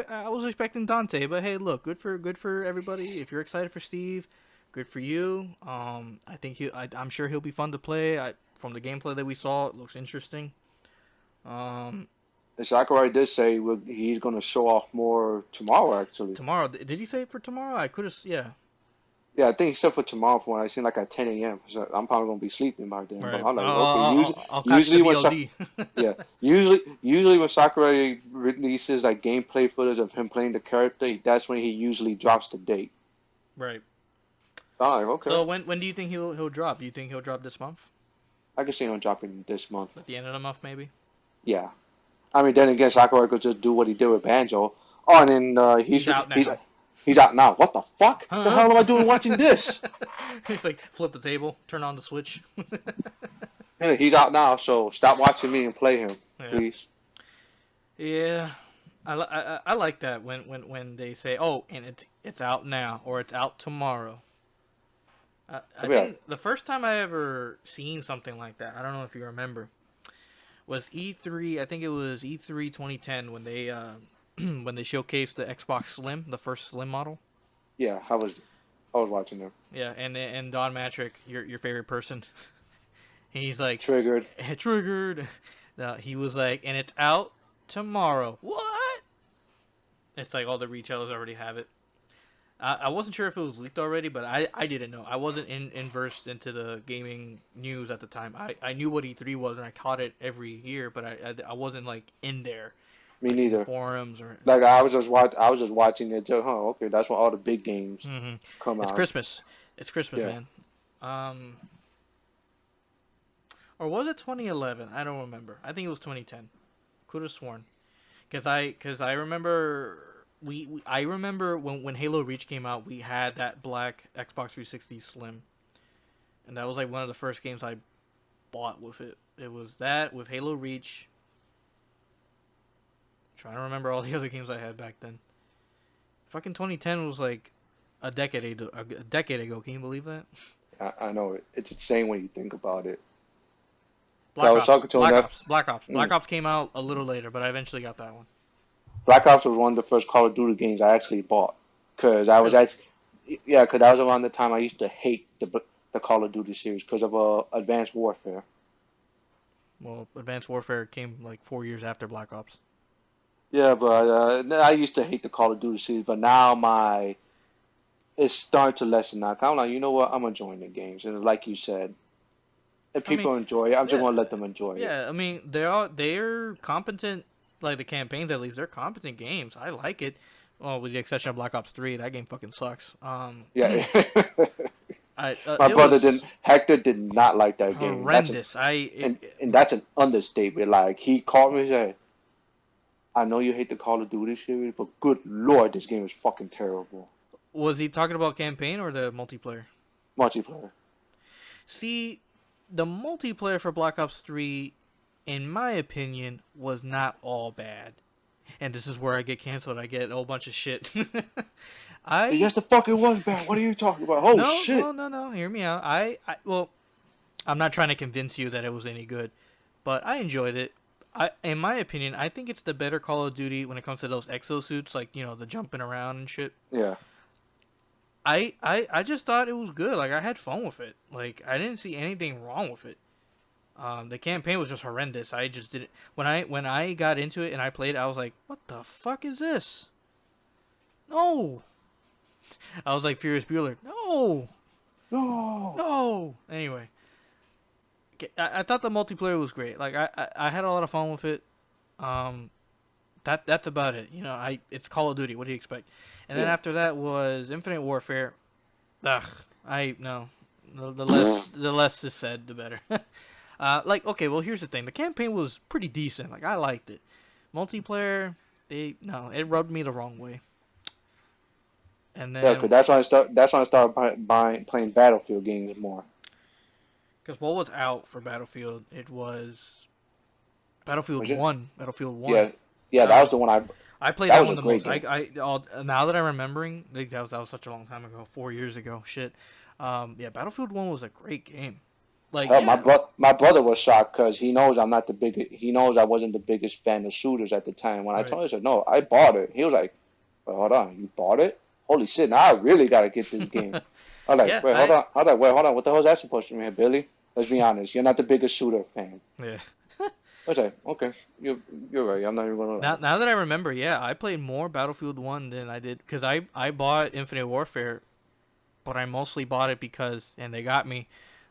Speaker 2: I was expecting Dante, but hey, look, good for everybody. If you're excited for Steve, good for you. I think I'm sure he'll be fun to play. From the gameplay that we saw, it looks interesting. Um,
Speaker 1: And Sakurai did say he's going to show off more tomorrow, actually.
Speaker 2: tomorrow. Did he say for tomorrow? I could have. Yeah.
Speaker 1: Yeah, I think he said for tomorrow for when I seen like at 10 a.m. So I'm probably going to be sleeping by then. But
Speaker 2: Right.
Speaker 1: I'm like, okay,
Speaker 2: I'll catch the
Speaker 1: usually when
Speaker 2: BLD.
Speaker 1: yeah, usually when Sakurai releases like gameplay footage of him playing the character, that's when he usually drops the date.
Speaker 2: Right.
Speaker 1: I'm like,
Speaker 2: So
Speaker 1: okay,
Speaker 2: when do you think he'll drop? Do you think he'll drop this month?
Speaker 1: I can see him dropping this month.
Speaker 2: At the end of the month, maybe.
Speaker 1: Yeah, I mean then again, Sakurai could just do what he did with Banjo. Oh, and then
Speaker 2: He's out
Speaker 1: he's
Speaker 2: now.
Speaker 1: He's out now. What the fuck? The
Speaker 2: Huh?
Speaker 1: hell am I doing watching this?
Speaker 2: He's like, flip the table, turn on the switch.
Speaker 1: Yeah, he's out now, so stop watching me and play him,
Speaker 2: Yeah.
Speaker 1: please.
Speaker 2: Yeah. I like that when they say, oh, and it's out now or it's out tomorrow. I
Speaker 1: I'll be like,
Speaker 2: think the first time I ever seen something like that, I don't know if you remember, was E3. I think it was E3 2010 when they when they showcased the Xbox Slim, the first Slim model.
Speaker 1: yeah, I was watching him.
Speaker 2: Yeah, and Don Matrick, your favorite person, he's like,
Speaker 1: Triggered.
Speaker 2: triggered. He was like, and it's out tomorrow. What? It's like all the retailers already have it. I wasn't sure if it was leaked already, but I didn't know. I wasn't inversed into the gaming news at the time. I knew what E3 was and I caught it every year, but I wasn't like in there,
Speaker 1: Me
Speaker 2: like in the
Speaker 1: neither.
Speaker 2: forums or.
Speaker 1: Like I was just watching it. Just, huh? Okay, that's when all the big games
Speaker 2: Hmm.
Speaker 1: come
Speaker 2: It's
Speaker 1: out.
Speaker 2: Christmas. It's Christmas,
Speaker 1: Yeah.
Speaker 2: man. Um, or was it 2011? I don't remember. I think it was 2010. Could have sworn, cause I remember I remember when Halo Reach came out, we had that black Xbox 360 Slim, and that was like one of the first games I bought with it. It was that with Halo Reach. I'm trying to remember all the other games I had back then. Fucking 2010 was like a decade ago. Can you believe that?
Speaker 1: I know it. It's insane when you think about it. I
Speaker 2: Black
Speaker 1: was
Speaker 2: Ops,
Speaker 1: talking to enough.
Speaker 2: Black Ops came out a little later, but I eventually got that one.
Speaker 1: Black Ops was one of the first Call of Duty games I actually bought because I was
Speaker 2: Really?
Speaker 1: actually, yeah, because that was around the time I used to hate the Call of Duty series because of Advanced Warfare.
Speaker 2: Well, Advanced Warfare came like 4 years after Black Ops.
Speaker 1: Yeah, but I used to hate the Call of Duty series, but now it's starting to lessen now. I'm like, you know what? I'm enjoying the games, and like you said, if
Speaker 2: I mean,
Speaker 1: people enjoy it, I'm just
Speaker 2: yeah,
Speaker 1: gonna let them enjoy it.
Speaker 2: yeah. I mean, they're competent. Like the campaigns, at least, they're competent games. I like it. Well, with the exception of Black Ops 3, that game fucking sucks.
Speaker 1: Yeah.
Speaker 2: I
Speaker 1: My
Speaker 2: it
Speaker 1: brother
Speaker 2: was
Speaker 1: didn't. Hector did not like that game.
Speaker 2: horrendous.
Speaker 1: And that's an understatement. Like he called me and said, "I know you hate the Call of Duty series, but good lord, this game is fucking terrible."
Speaker 2: Was he talking about campaign or the multiplayer?
Speaker 1: Multiplayer.
Speaker 2: See, the multiplayer for Black Ops 3, in my opinion, was not all bad. And this is where I get canceled. I get a whole bunch of shit. I
Speaker 1: Yes, the fucking was bad. What are you talking about? Oh
Speaker 2: no no
Speaker 1: shit!
Speaker 2: no no. Hear me out. Well, I'm not trying to convince you that it was any good, but I enjoyed it. In my opinion, I think it's the better Call of Duty when it comes to those exosuits, like the jumping around and shit.
Speaker 1: Yeah.
Speaker 2: I just thought it was good. Like I had fun with it. Like I didn't see anything wrong with it. The campaign was just horrendous. I just didn't. When I got into it and I played, I was like, "What the fuck is this?" No. I was like Furious Bueller. No,
Speaker 1: No.
Speaker 2: no. Anyway, I thought the multiplayer was great. Like I had a lot of fun with it. Um, that's about it. It's Call of Duty. What do you expect? And then
Speaker 1: Yeah.
Speaker 2: after that was Infinite Warfare. Ugh, I no. The less is said, the better. Like okay, well here's the thing. The campaign was pretty decent. Like I liked it. Multiplayer, it rubbed me the wrong way. And
Speaker 1: Yeah, because
Speaker 2: then
Speaker 1: that's when I start. That's when I started buying playing Battlefield games more.
Speaker 2: because what was out for Battlefield? It was Battlefield
Speaker 1: Was it?
Speaker 2: One. Battlefield One.
Speaker 1: Yeah. Yeah,
Speaker 2: That
Speaker 1: that
Speaker 2: was
Speaker 1: was the one I.
Speaker 2: I played
Speaker 1: That
Speaker 2: that
Speaker 1: was
Speaker 2: one
Speaker 1: a
Speaker 2: the
Speaker 1: great
Speaker 2: most.
Speaker 1: game.
Speaker 2: Now that I'm remembering, like, that was such a long time ago, 4 years ago. Shit. Yeah, Battlefield One was a great game. Like,
Speaker 1: Hell,
Speaker 2: yeah,
Speaker 1: my brother was shocked because he knows I'm not the biggest. He knows I wasn't the biggest fan of shooters at the time. When I
Speaker 2: right.
Speaker 1: told him, I said, "No, I bought it." He was like, "Wait, hold on, you bought it? Holy shit! Now I really gotta get this game." I was like,
Speaker 2: Yeah,
Speaker 1: "Wait, hold on." I was like, "Wait, hold on. What the hell is that supposed to mean, Billy? Let's be honest. You're not the biggest shooter fan."
Speaker 2: yeah.
Speaker 1: I was like, "Okay, you're right. I'm not even gonna lie."
Speaker 2: Now that I remember, yeah, I played more Battlefield One than I did because I bought Infinite Warfare, but I mostly bought it because, and they got me,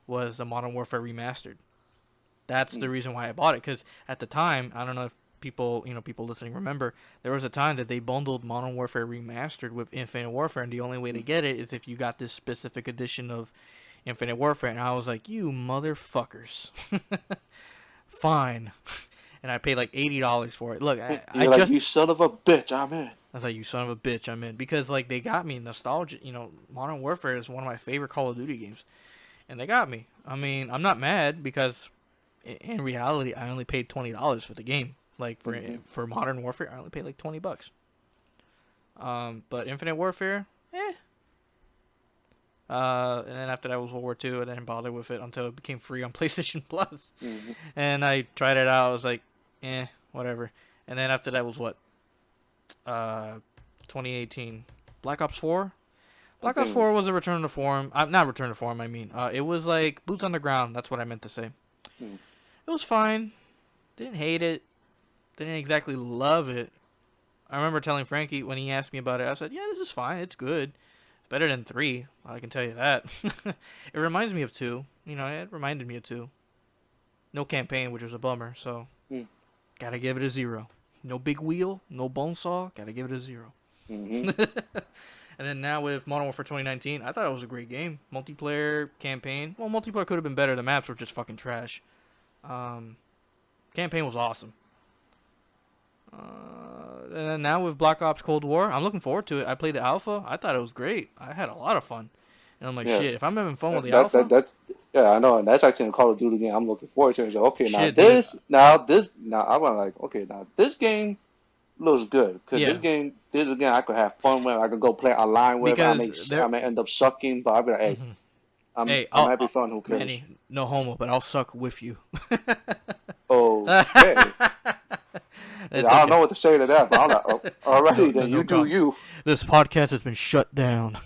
Speaker 2: was the Modern Warfare Remastered. That's the
Speaker 1: Mm.
Speaker 2: reason why I bought it. Because at the time, I don't know if people listening remember, there was a time that they bundled Modern Warfare Remastered with Infinite Warfare, and the only way to get it is if you got this specific edition of Infinite Warfare. And I was like, you motherfuckers. Fine. and I paid like $80 for it. Look, I
Speaker 1: You're like,
Speaker 2: just
Speaker 1: you son of a bitch, I'm in.
Speaker 2: I was like, you son of a bitch, I'm in, because like they got me nostalgia. Modern Warfare is one of my favorite Call of Duty games, and they got me. I mean, I'm not mad because in reality, I only paid $20 for the game. Like
Speaker 1: Hmm.
Speaker 2: for Modern Warfare, I only paid like $20. But Infinite Warfare, eh. And then after that was World War II. I didn't bother with it until it became free on PlayStation Plus.
Speaker 1: Hmm.
Speaker 2: And I tried it out. I was like, whatever. And then after that was what? 2018. Black Ops 4?
Speaker 1: I
Speaker 2: Black Ops
Speaker 1: think.
Speaker 2: 4 was a return to form. Not return to form, I mean. It was like boots on the ground. That's what I meant to say.
Speaker 1: Hmm.
Speaker 2: It was fine. Didn't hate it. Didn't exactly love it. I remember telling Frankie when he asked me about it, I said, yeah, this is fine. It's good. It's better than 3. I can tell you that. It reminds me of 2. It reminded me of 2. No campaign, which was a bummer, so
Speaker 1: Hmm.
Speaker 2: gotta give it a 0. No big wheel, no bone saw, gotta give it a 0.
Speaker 1: Hmm.
Speaker 2: And then now with Modern Warfare 2019, I thought it was a great game. Multiplayer, campaign. Well, multiplayer could have been better. The maps were just fucking trash. Um, Campaign was awesome. And then now with Black Ops Cold War, I'm looking forward to it. I played the alpha. I thought it was great. I had a lot of fun. And I'm like,
Speaker 1: Yeah.
Speaker 2: shit, if I'm having fun with the
Speaker 1: That
Speaker 2: alpha,
Speaker 1: that's yeah, I know, and that's actually a Call of Duty game I'm looking forward to. So, okay,
Speaker 2: shit, dude.
Speaker 1: now I'm like, okay, now this game looks good because
Speaker 2: Yeah,
Speaker 1: this is a game I could have fun with. I could go play online with.
Speaker 2: because
Speaker 1: I
Speaker 2: they're.
Speaker 1: may end up sucking, but I'll be like, hey,
Speaker 2: Mhm.
Speaker 1: I'm
Speaker 2: Hey,
Speaker 1: I'm happy fun. Who cares?
Speaker 2: Manny, no homo, but I'll suck with you.
Speaker 1: Okay, I
Speaker 2: It's
Speaker 1: don't
Speaker 2: okay.
Speaker 1: know what to say to that, but I'm like, oh,
Speaker 2: No,
Speaker 1: alrighty
Speaker 2: no,
Speaker 1: then,
Speaker 2: no
Speaker 1: you do
Speaker 2: problem.
Speaker 1: you.
Speaker 2: This podcast has been shut down.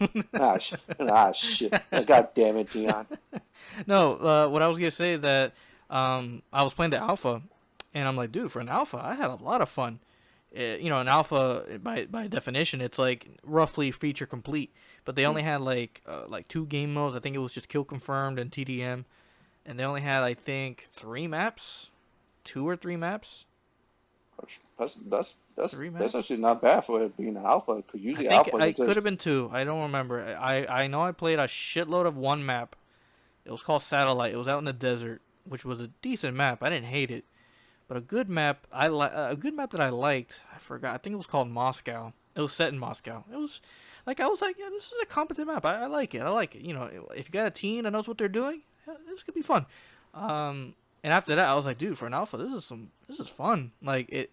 Speaker 1: Shit. God damn it, Dion.
Speaker 2: No, what I was gonna say that I was playing the alpha, and I'm like, dude, for an alpha, I had a lot of fun. An alpha by definition, it's like roughly feature complete, but they
Speaker 1: Hmm.
Speaker 2: only had like 2 game modes. I think it was just kill confirmed and TDM, and they only had I think 3 maps, 2 or 3 maps,
Speaker 1: That's
Speaker 2: three
Speaker 1: that's
Speaker 2: maps.
Speaker 1: actually not bad for it being an alpha because
Speaker 2: I
Speaker 1: usually
Speaker 2: think
Speaker 1: alphas are
Speaker 2: I could
Speaker 1: just
Speaker 2: have been 2. I don't remember. I know I played a shitload of one map. It was called Satellite. It was out in the desert, which was a decent map. I didn't hate it, but a good map a good map that I liked. I forgot. I think it was called Moscow. It was set in Moscow. It was like I was like, yeah, this is a competent map. I like it. I like it. If you got a team that knows what they're doing, yeah, this could be fun. And after that, I was like, dude, for an alpha, this is fun. Like it.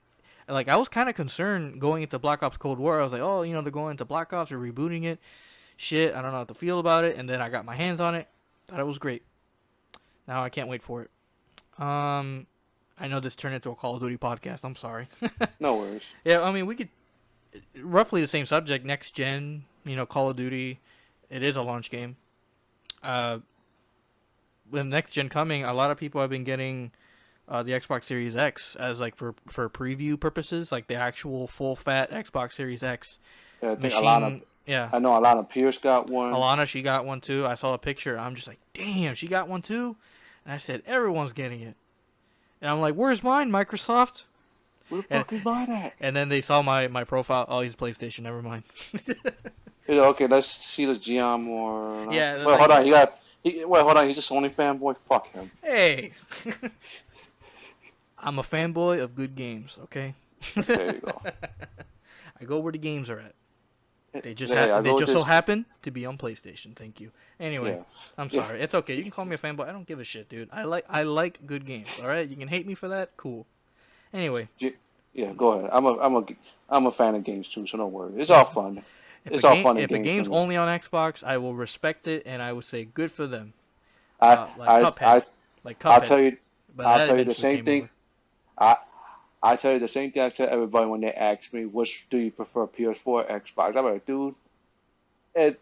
Speaker 2: Like I was kind of concerned going into Black Ops Cold War. I was like, oh, they're going into Black Ops, they're rebooting it. Shit, I don't know how to feel about it. And then I got my hands on it. Thought it was great. Now I can't wait for it. Um, I know this turned into a Call of Duty podcast. I'm sorry.
Speaker 1: no worries.
Speaker 2: Yeah, I mean we could roughly the same subject. Next gen, Call of Duty. It is a launch game. Uh, with next gen coming, a lot of people have been getting the Xbox Series X as like for preview purposes, like the actual full fat Xbox Series X
Speaker 1: Yeah, I think
Speaker 2: machine. Yeah,
Speaker 1: I know Alana Pierce got one.
Speaker 2: Alana, she got one too. I saw a picture. I'm just like, damn, she got one too. And I said, everyone's getting it. And I'm like, where's mine, Microsoft?
Speaker 1: Where the
Speaker 2: And
Speaker 1: fuck is mine at?
Speaker 2: and then they saw my profile. Oh, he's PlayStation. Never mind.
Speaker 1: Yeah, okay, let's see the Gian more.
Speaker 2: Yeah, that's
Speaker 1: Wait, hold
Speaker 2: like,
Speaker 1: on. Wait, hold on. He's a Sony fanboy. Fuck him.
Speaker 2: hey, I'm a fanboy of good games. Okay,
Speaker 1: There you go.
Speaker 2: I go where the games are at. They just
Speaker 1: Hey, I
Speaker 2: they
Speaker 1: go with
Speaker 2: just so
Speaker 1: this.
Speaker 2: happen to be on PlayStation. Thank you. Anyway,
Speaker 1: Yeah,
Speaker 2: I'm
Speaker 1: yeah.
Speaker 2: sorry. It's okay. You can call me a fanboy. I don't give a shit, dude. I like good games. All right. You can hate me for that. Cool. Anyway,
Speaker 1: Yeah, go ahead. I'm a fan of games too, so don't worry. It's all
Speaker 2: yes.
Speaker 1: fun. It's all fun and
Speaker 2: If a
Speaker 1: games for
Speaker 2: game's
Speaker 1: me.
Speaker 2: only on Xbox, I will respect it and I would say good for them.
Speaker 1: I
Speaker 2: Like
Speaker 1: I
Speaker 2: Cuphead, like
Speaker 1: I'll
Speaker 2: Cuphead.
Speaker 1: tell you
Speaker 2: But
Speaker 1: I'll
Speaker 2: that
Speaker 1: tell you the
Speaker 2: eventually
Speaker 1: same
Speaker 2: came
Speaker 1: thing.
Speaker 2: over.
Speaker 1: I I tell you the same thing I tell everybody when they ask me, which do you prefer, PS4 or Xbox? I'm like, dude, it,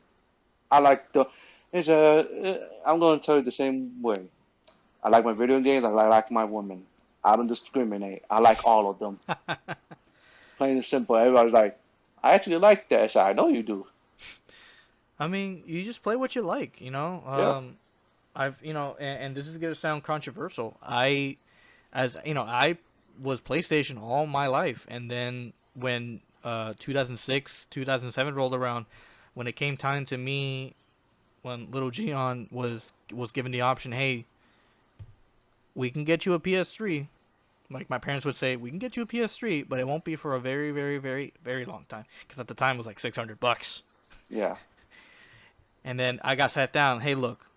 Speaker 1: I like the. It's I'm going to tell you the same way. I like my video games. I like my women. I don't discriminate. I like all of them. Plain and simple. Everybody's like, I actually like that. I said, I know you do.
Speaker 2: I mean, you just play what you like,
Speaker 1: Yeah.
Speaker 2: and this is gonna sound controversial. I was PlayStation all my life, and then when 2006, 2007 rolled around, when it came time to me, when little Gion was given the option, hey, we can get you a PS3, Like my parents would say, we can get you a PS3, but it won't be for a very, very, very, very long time. Because at the time it was like $600.
Speaker 1: Yeah.
Speaker 2: And then I got sat down. Hey, look,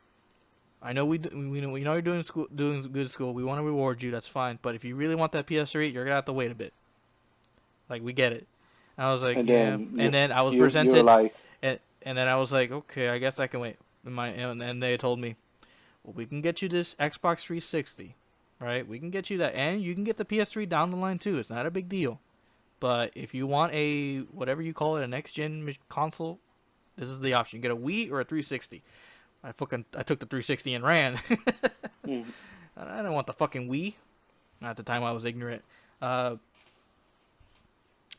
Speaker 2: I know we know you're doing good school. We want to reward you. That's fine. But if you really want that PS3, you're gonna have to wait a bit. Like we get it. And I was like,
Speaker 1: And
Speaker 2: yeah.
Speaker 1: then
Speaker 2: And then I was
Speaker 1: you're
Speaker 2: presented,
Speaker 1: like,
Speaker 2: and then I was like, okay, I guess I can wait. And they told me, well, we can get you this Xbox 360, right? We can get you that, and you can get the PS3 down the line too. It's not a big deal. But if you want a whatever you call it, a next gen console, this is the option. You get a Wii or a 360. I took the 360 and ran.
Speaker 1: mm,
Speaker 2: I didn't want the fucking Wii. At the time, I was ignorant.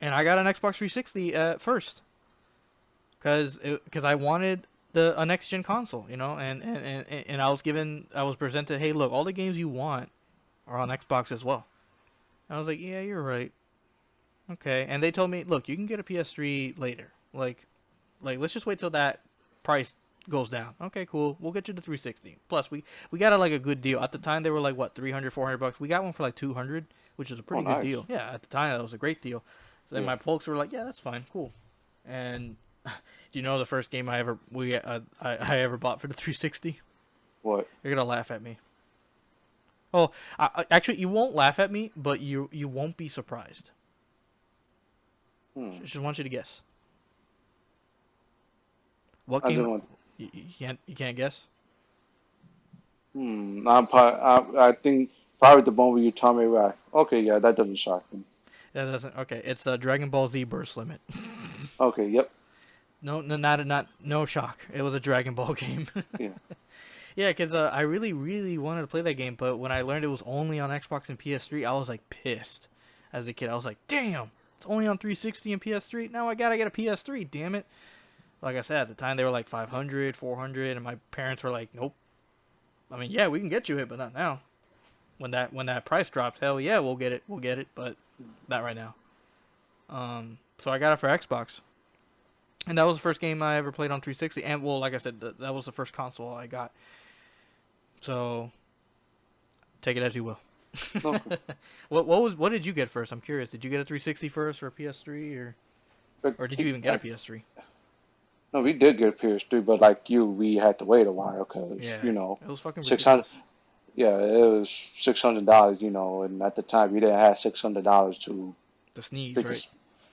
Speaker 2: And I got an Xbox 360 at first, cause I wanted a next gen console, you know, and I was presented, hey, look, all the games you want are on Xbox as well. I was like, yeah, you're right. Okay, and they told me, look, you can get a PS3 later. Like let's just wait till that price goes down. Okay, cool. We'll get you the 360. Plus, we got a good deal at the time. They were like what, 300, $400. We got one for like 200, which is a
Speaker 1: oh,
Speaker 2: pretty good
Speaker 1: nice.
Speaker 2: deal. Yeah, at the time that was a great deal. So then
Speaker 1: Yeah.
Speaker 2: my folks were like, yeah, that's fine, cool. And do you know the first game I ever bought for the 360?
Speaker 1: What?
Speaker 2: You're gonna laugh at me. Oh, actually, you won't laugh at me, but you won't be surprised.
Speaker 1: Hmm.
Speaker 2: I just want you to guess. What
Speaker 1: I
Speaker 2: game?
Speaker 1: don't want.
Speaker 2: You can't guess.
Speaker 1: I think probably the one where you told me right. Okay, yeah, that doesn't shock me.
Speaker 2: That doesn't. Okay, it's Dragon Ball Z Burst Limit.
Speaker 1: Okay, yep,
Speaker 2: No, no, not no shock. It was a Dragon Ball game.
Speaker 1: yeah.
Speaker 2: Yeah, because I really, really wanted to play that game, but when I learned it was only on Xbox and PS3, I was like pissed. As a kid, I was like, damn, it's only on 360 and PS3. Now I gotta get a PS3. Damn it. Like I said, at the time they were like 500, 400, and my parents were like, nope. I mean, yeah, we can get you it, but not now. When that price drops, hell yeah, we'll get it, but not right now. So I got it for Xbox, and that was the first game I ever played on 360. And well, like I said, that was the first console I got. So take it as you will.
Speaker 1: Okay.
Speaker 2: What did you get first? I'm curious. Did you get a 360 first or a PS3 or did you even get a PS3?
Speaker 1: No, we did get a PS3, but like you, we had to wait a while because
Speaker 2: Yeah, it was fucking
Speaker 1: 600.
Speaker 2: ridiculous.
Speaker 1: Yeah, it was $600. And at the time we didn't have $600 to
Speaker 2: The sneeze, right?
Speaker 1: because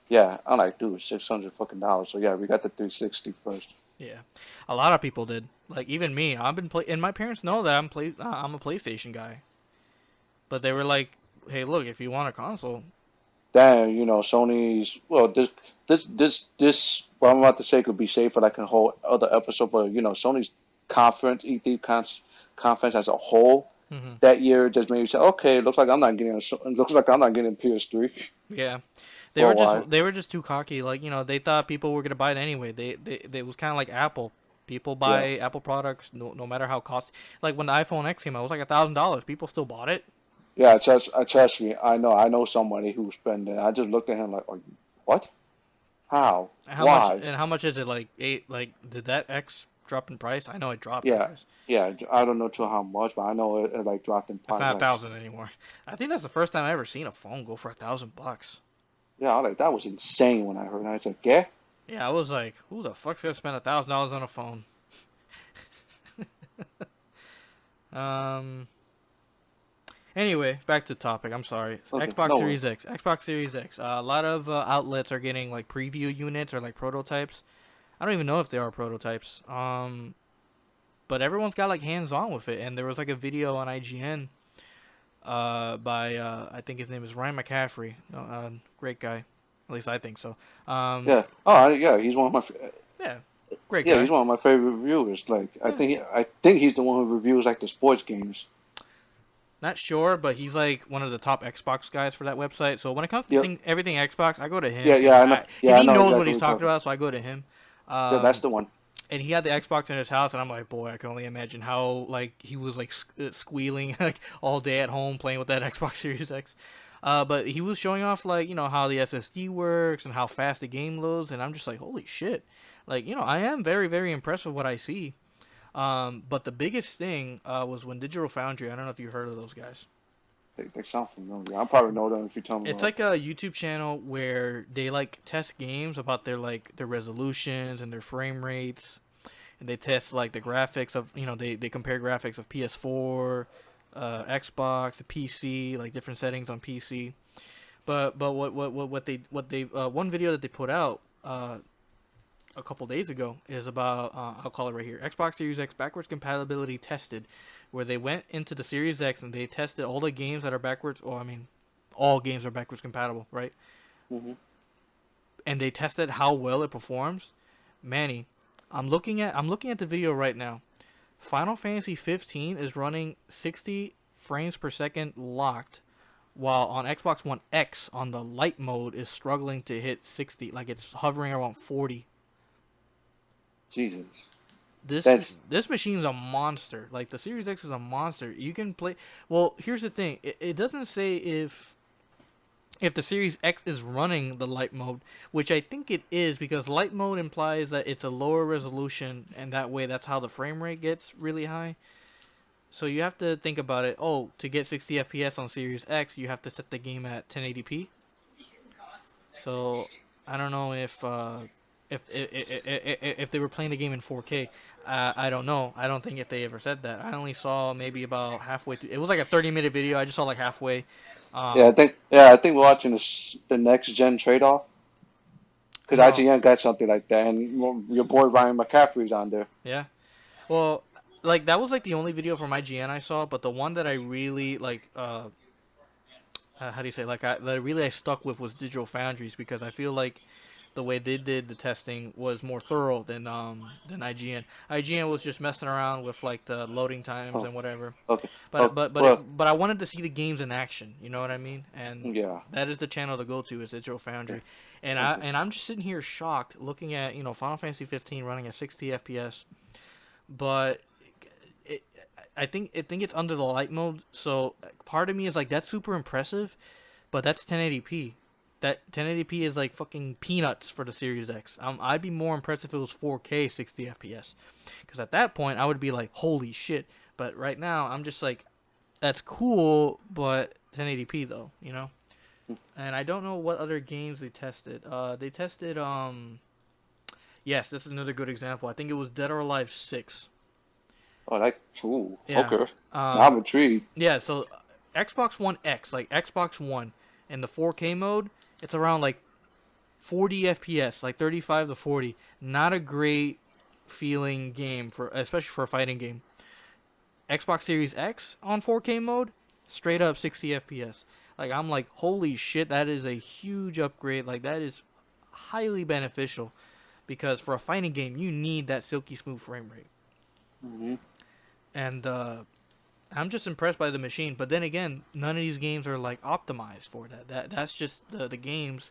Speaker 1: yeah, I'm like, dude, $600 fucking dollars. So yeah, we got the 360 first.
Speaker 2: Yeah, a lot of people did. Like even me, I've been and my parents know that I'm a PlayStation guy. But they were like, "Hey, look, if you want a console,
Speaker 1: Then Sony's well, this what I'm about to say could be saved for like a whole other episode, but Sony's conference, conference as a whole
Speaker 2: hmm
Speaker 1: that year just made me say, okay, looks like I'm not getting PS3
Speaker 2: yeah,
Speaker 1: for a while.
Speaker 2: they were just too cocky. Like they thought people were gonna buy it anyway. They it was kind of like Apple. People
Speaker 1: Yeah,
Speaker 2: buy Apple products no matter how cost. Like when the iPhone X came out, it was like $1,000. People still bought it.
Speaker 1: yeah, trust me, I know somebody who's spending. I just looked at him like, what? How?
Speaker 2: And
Speaker 1: Why?
Speaker 2: how much is it? Like eight? Like did that X drop in price? I know it dropped in
Speaker 1: Yeah,
Speaker 2: price.
Speaker 1: yeah. I don't know to how much, but I know it like dropped in
Speaker 2: It's
Speaker 1: price.
Speaker 2: not a
Speaker 1: Like,
Speaker 2: thousand anymore. I think that's the first time I ever seen a phone go for $1,000.
Speaker 1: yeah, I like that was insane when I heard. That. I was like, yeah.
Speaker 2: Yeah, I was like, who the fuck's gonna spend $1,000 on a phone? Um. Anyway, back to topic. I'm sorry.
Speaker 1: Okay,
Speaker 2: Xbox
Speaker 1: no worries.
Speaker 2: Series X. Xbox Series X. A lot of outlets are getting like preview units or like prototypes. I don't even know if they are prototypes. But everyone's got like hands on with it, and there was like a video on IGN. By I think his name is Ryan McCaffrey. Great guy. At least I think so.
Speaker 1: Yeah. Oh, yeah. He's one of my.
Speaker 2: Yeah, great
Speaker 1: Yeah, he's
Speaker 2: guy.
Speaker 1: one of my favorite reviewers. Like,
Speaker 2: Yeah.
Speaker 1: I think he's the one who reviews like the sports games.
Speaker 2: Not sure, but he's like one of the top Xbox guys for that website. So when it comes to
Speaker 1: Yep.
Speaker 2: everything Xbox, I go to him
Speaker 1: Yeah,
Speaker 2: because
Speaker 1: yeah, I know. Yeah, I
Speaker 2: he
Speaker 1: know
Speaker 2: knows what
Speaker 1: exactly
Speaker 2: he's
Speaker 1: what you're
Speaker 2: talking
Speaker 1: talking.
Speaker 2: about. So I go to him.
Speaker 1: Yeah, that's
Speaker 2: Um,
Speaker 1: the one.
Speaker 2: and he had the Xbox in his house, and I'm like, boy, I can only imagine how like he was like squealing like all day at home playing with that Xbox Series X. But he was showing off like how the SSD works and how fast the game loads, and I'm just like, holy shit! Like I am very very impressed with what I see. But the biggest thing was when Digital Foundry. I don't know if you heard of those guys.
Speaker 1: They sound familiar. I probably know them if you tell me
Speaker 2: It's
Speaker 1: about.
Speaker 2: like a YouTube channel where they like test games about their resolutions and their frame rates, and they test like the graphics of they compare graphics of PS4, Xbox, the PC, like different settings on PC. But what they one video that they put out a couple days ago is about I'll call it right here, Xbox Series X backwards compatibility tested, where they went into the Series X and they tested all the games that are backwards. Or I mean, all games are backwards compatible, right?
Speaker 1: Hmm.
Speaker 2: And they tested how well it performs. Manny, I'm looking at the video right now. Final Fantasy 15 is running 60 frames per second locked, while on Xbox One X on the light mode is struggling to hit 60, like it's hovering around 40.
Speaker 1: Jesus,
Speaker 2: this
Speaker 1: that's
Speaker 2: this machine is a monster. Like the Series X is a monster. You can play. Well, here's the thing. It doesn't say if the Series X is running the light mode, which I think it is because light mode implies that it's a lower resolution, and that way that's how the frame rate gets really high. So you have to think about it. Oh, to get 60 FPS on Series X, you have to set the game at 1080p. So I don't know if they were playing the game in 4K. I don't know. I don't think if they ever said that. I only saw maybe about halfway through. It was like a 30-minute video. I just saw like halfway.
Speaker 1: yeah.
Speaker 2: Um,
Speaker 1: I think we're watching the next gen trade off because
Speaker 2: no,
Speaker 1: IGN got something like that, and well, your boy Ryan McCaffrey's on there.
Speaker 2: yeah. Well, like that was like the only video from IGN I saw, but the one that I really like, how do you say, like I stuck with was Digital Foundries because I feel like the way they did the testing was more thorough than IGN. IGN was just messing around with like the loading times
Speaker 1: Oh,
Speaker 2: and whatever.
Speaker 1: okay.
Speaker 2: But
Speaker 1: Oh,
Speaker 2: but but
Speaker 1: well,
Speaker 2: it, but I wanted to see the games in action. You know what I mean? And
Speaker 1: yeah.
Speaker 2: that is the channel to go to is Digital
Speaker 1: Okay.
Speaker 2: Foundry. And
Speaker 1: Okay.
Speaker 2: I'm just sitting here shocked looking at Final Fantasy 15 running at 60 FPS, but it, I think it's under the light mode. So part of me is like that's super impressive, but that's 1080p. That 1080p is like fucking peanuts for the Series X. I'd be more impressed if it was 4K 60 FPS, because at that point I would be like, holy shit. But right now I'm just like, that's cool, but 1080p though. And I don't know what other games they tested. They tested yes, this is another good example. I think it was Dead or Alive 6.
Speaker 1: Oh, like, ooh,
Speaker 2: Yeah.
Speaker 1: okay. Now
Speaker 2: Um
Speaker 1: I'm intrigued.
Speaker 2: yeah, so Xbox One X, like Xbox One in the 4K mode, it's around like 40 FPS, like 35 to 40. Not a great feeling game for especially for a fighting game. Xbox Series X on 4K mode, straight up 60 FPS. Like I'm like, holy shit, that is a huge upgrade. Like that is highly beneficial because for a fighting game, you need that silky smooth frame rate.
Speaker 1: Hmm.
Speaker 2: And I'm just impressed by the machine. But then again, none of these games are like optimized for that. That's just the games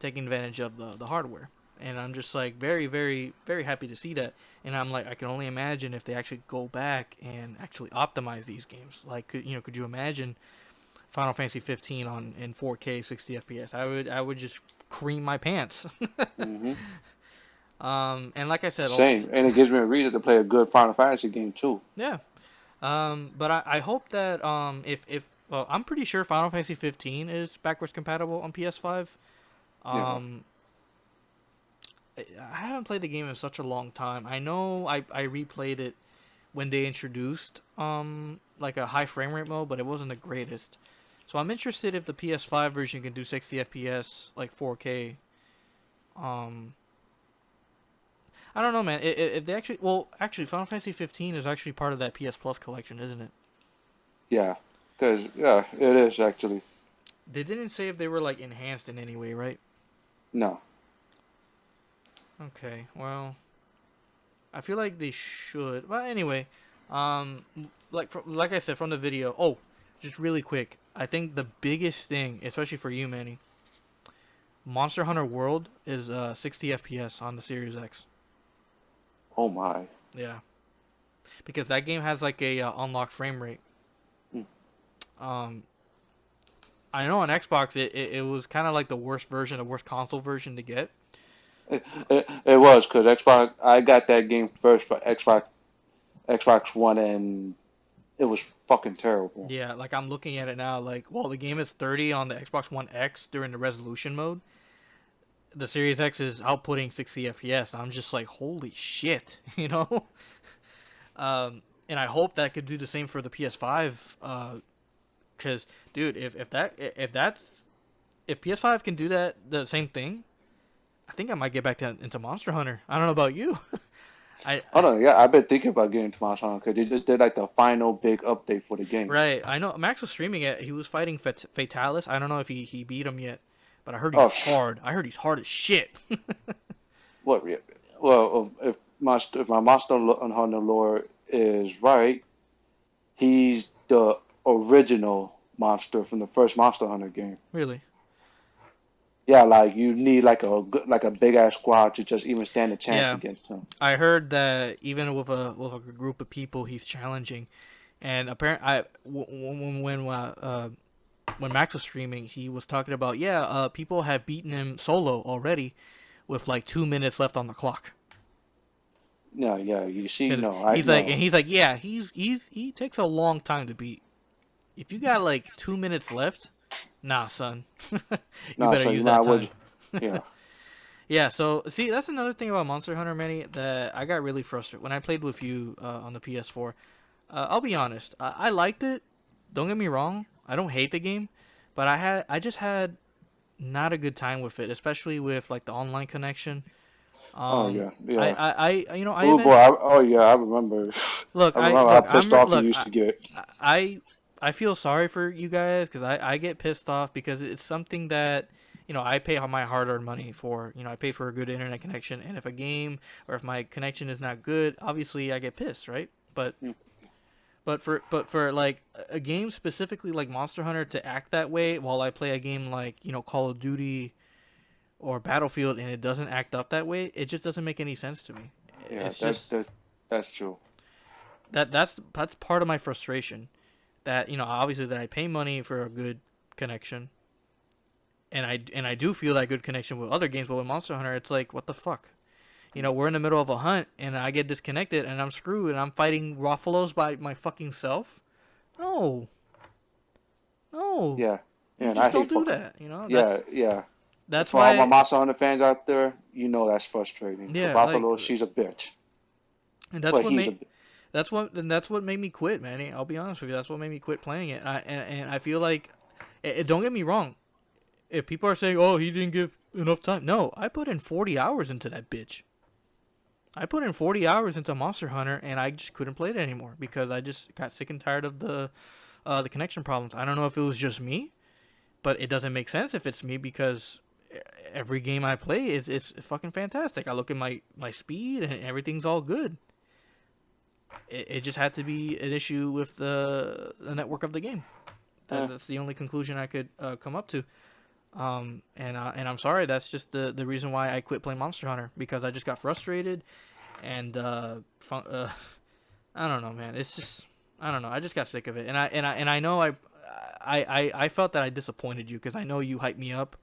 Speaker 2: taking advantage of the hardware. And I'm just like very, very, very happy to see that. And I'm like, I can only imagine if they actually go back and actually optimize these games. Like, could you imagine Final Fantasy 15 on in 4K 60 FPS? I would just cream my pants.
Speaker 1: Hmm.
Speaker 2: And like I said,
Speaker 1: Same, and it gives me a reason to play a good Final Fantasy game too.
Speaker 2: yeah. But I hope that if well, I'm pretty sure Final Fantasy 15 is backwards compatible on PS5.
Speaker 1: Yeah.
Speaker 2: Um, I haven't played the game in such a long time. I know I replayed it when they introduced like a high frame rate mode, but it wasn't the greatest. So I'm interested if the PS5 version can do 60 FPS like 4K. Um, I don't know, man. If they actually, well, actually, Final Fantasy 15 is actually part of that PS Plus collection, isn't it?
Speaker 1: Yeah. Because yeah, it is actually.
Speaker 2: They didn't say if they were like enhanced in any way, right?
Speaker 1: No.
Speaker 2: Okay, well, I feel like they should. Well, anyway, um, like I said from the video. Oh, just really quick. I think the biggest thing, especially for you, Manny, Monster Hunter World is 60 FPS on the Series X.
Speaker 1: Oh my.
Speaker 2: Yeah, because that game has like a unlocked frame rate.
Speaker 1: Mm.
Speaker 2: Um, I know on Xbox it was kind of like the worst version, the worst console version to get.
Speaker 1: It was because Xbox. I got that game first for Xbox One, and it was fucking terrible.
Speaker 2: Yeah, like I'm looking at it now. Like, while the game is 30 on the Xbox One X during the resolution mode, the Series X is outputting 60 FPS. I'm just like, holy shit, you know. And I hope that could do the same for the PS5. Cause, dude, if PS5 can do that the same thing, I think I might get back into Monster Hunter. I don't know about you. I
Speaker 1: Oh no, yeah, I've been thinking about getting to my song because they just did like the final big update for the game.
Speaker 2: Right, I know Max was streaming it. He was fighting Fatalis. I don't know if he beat him yet, but I heard he's
Speaker 1: Oh,
Speaker 2: hard. I heard he's hard as shit.
Speaker 1: what? Well, if my Monster Hunter lore is right, he's the original monster from the first Monster Hunter game.
Speaker 2: Really?
Speaker 1: Yeah, like you need like a big ass squad to just even stand a chance
Speaker 2: Yeah,
Speaker 1: against him.
Speaker 2: I heard that even with a group of people, he's challenging. And apparently, when Max was streaming, he was talking about, yeah, people have beaten him solo already, with like 2 minutes left on the clock.
Speaker 1: Yeah, yeah. You see,
Speaker 2: Cause
Speaker 1: no, I
Speaker 2: he's like, yeah, he takes a long time to beat. If you got like 2 minutes left, nah, son, you
Speaker 1: no.
Speaker 2: better
Speaker 1: So you
Speaker 2: use
Speaker 1: might
Speaker 2: that
Speaker 1: would,
Speaker 2: time.
Speaker 1: yeah.
Speaker 2: Yeah, so see, that's another thing about Monster Hunter, Manny, that I got really frustrated when I played with you on the PS4. I'll be honest, I liked it. Don't get me wrong, I don't hate the game, but I just had not a good time with it, especially with like the online connection.
Speaker 1: Oh
Speaker 2: Um,
Speaker 1: yeah, yeah.
Speaker 2: I
Speaker 1: Oh boy,
Speaker 2: eventually
Speaker 1: oh yeah, I remember.
Speaker 2: look,
Speaker 1: I remember how pissed off you
Speaker 2: look,
Speaker 1: used to get.
Speaker 2: I I feel sorry for you guys because I get pissed off because it's something that I pay my hard-earned money for. I pay for a good internet connection, and if a game or if my connection is not good, obviously I get pissed, right?
Speaker 1: Hmm.
Speaker 2: But for like a game specifically like Monster Hunter to act that way while I play a game like Call of Duty or Battlefield and it doesn't act up that way, it just doesn't make any sense to me.
Speaker 1: Yeah,
Speaker 2: It's just
Speaker 1: that's true.
Speaker 2: that's part of my frustration. That obviously that I pay money for a good connection, and I do feel that good connection with other games, but with Monster Hunter, it's like, what the fuck? We're in the middle of a hunt, and I get disconnected, and I'm screwed, and I'm fighting Roffalos by my fucking self. No, no,
Speaker 1: Yeah, yeah,
Speaker 2: you
Speaker 1: and I
Speaker 2: just don't
Speaker 1: hate
Speaker 2: do
Speaker 1: fucking.
Speaker 2: that.
Speaker 1: Yeah, yeah.
Speaker 2: That's
Speaker 1: For all my
Speaker 2: why.
Speaker 1: Monster Hunter fans out there, you know that's frustrating. Cause
Speaker 2: Yeah, like,
Speaker 1: Buffalo, she's a bitch.
Speaker 2: and that's
Speaker 1: Well,
Speaker 2: what
Speaker 1: he's
Speaker 2: made
Speaker 1: a.
Speaker 2: that's what made me quit, man. I'll be honest with you. That's what made me quit playing it. And I feel like, don't get me wrong. If people are saying, "Oh, he didn't give enough time," no, I put in 40 hours into that bitch. I put in 40 hours into Monster Hunter, and I just couldn't play it anymore because I just got sick and tired of the connection problems. I don't know if it was just me, but it doesn't make sense if it's me because every game I play is fucking fantastic. I look at my speed and everything's all good. It just had to be an issue with the network of the game.
Speaker 1: Eh,
Speaker 2: That's the only conclusion I could come up to. And I'm sorry. That's just the reason why I quit playing Monster Hunter because I just got frustrated, and I don't know, man. It's just I don't know. I just got sick of it, and I know I felt that I disappointed you because I know you hyped me up.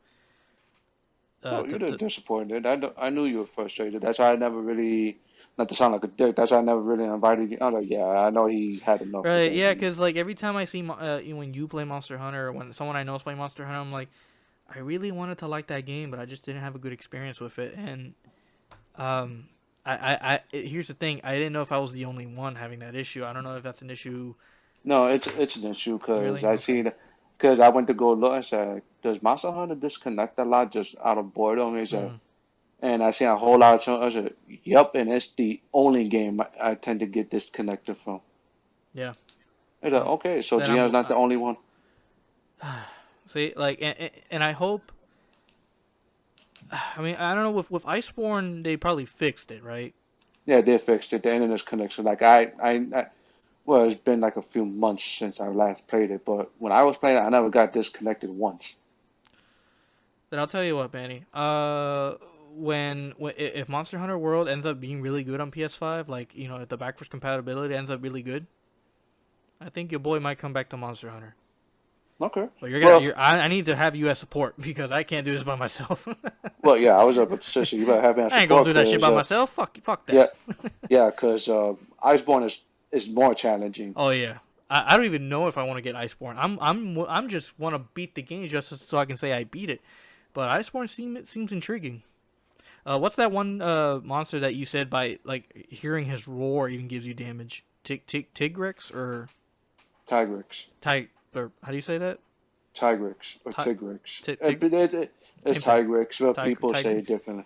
Speaker 1: no, you
Speaker 2: To
Speaker 1: didn't disappoint it. I knew you were frustrated. That's why I never really, not to sound like a dick. That's why I never really invited you. I'm like, yeah, I know he's had enough with
Speaker 2: Right,
Speaker 1: that
Speaker 2: yeah,
Speaker 1: game.
Speaker 2: because like every time I see when you play Monster Hunter or when someone I know is playing Monster Hunter, I'm like, I really wanted to like that game, but I just didn't have a good experience with it. And um, here's the thing, I didn't know if I was the only one having that issue. I don't know if that's an issue.
Speaker 1: No, it's an issue because
Speaker 2: Really?
Speaker 1: I
Speaker 2: Okay.
Speaker 1: seen because I went to go look and said, does Monster Hunter disconnect a lot just out of boredom? He said,
Speaker 2: Mm,
Speaker 1: and I seen a whole lot of I said, yep, and it's the only game I tend to get disconnected from.
Speaker 2: yeah.
Speaker 1: I said,
Speaker 2: Then
Speaker 1: okay, so
Speaker 2: then
Speaker 1: GM's not the only one.
Speaker 2: see, like, and I hope. I mean, I don't know, with Iceborne they probably fixed it, right?
Speaker 1: Yeah, they fixed it. The internet's connection. Well, it's been like a few months since I last played it, but when I was playing it, I never got disconnected once.
Speaker 2: Then I'll tell you what, Manny. When if Monster Hunter World ends up being really good on PS5, like if the backwards compatibility ends up really good, I think your boy might come back to Monster Hunter.
Speaker 1: Okay.
Speaker 2: But you're gonna,
Speaker 1: Well,
Speaker 2: you're, I need to have you as support because I can't do this by myself.
Speaker 1: well, yeah, I was up with the sister. You better have me on
Speaker 2: I ain't gonna
Speaker 1: support
Speaker 2: do that shit
Speaker 1: because,
Speaker 2: by myself. Fuck
Speaker 1: yeah,
Speaker 2: that.
Speaker 1: yeah, because Iceborne is more challenging.
Speaker 2: Oh yeah. I don't even know if I want to get Iceborne. I'm just want to beat the game just so I can say I beat it. But Iceborne seems intriguing. What's that one monster that you said by like hearing his roar even gives you damage? Tigrex or
Speaker 1: Tigrex.
Speaker 2: or how do you say that?
Speaker 1: Tigrex or
Speaker 2: Ti-
Speaker 1: Tigrex.
Speaker 2: Tig
Speaker 1: It's
Speaker 2: same thing.
Speaker 1: Tigrex, but people say
Speaker 2: Tigrex.
Speaker 1: it differently.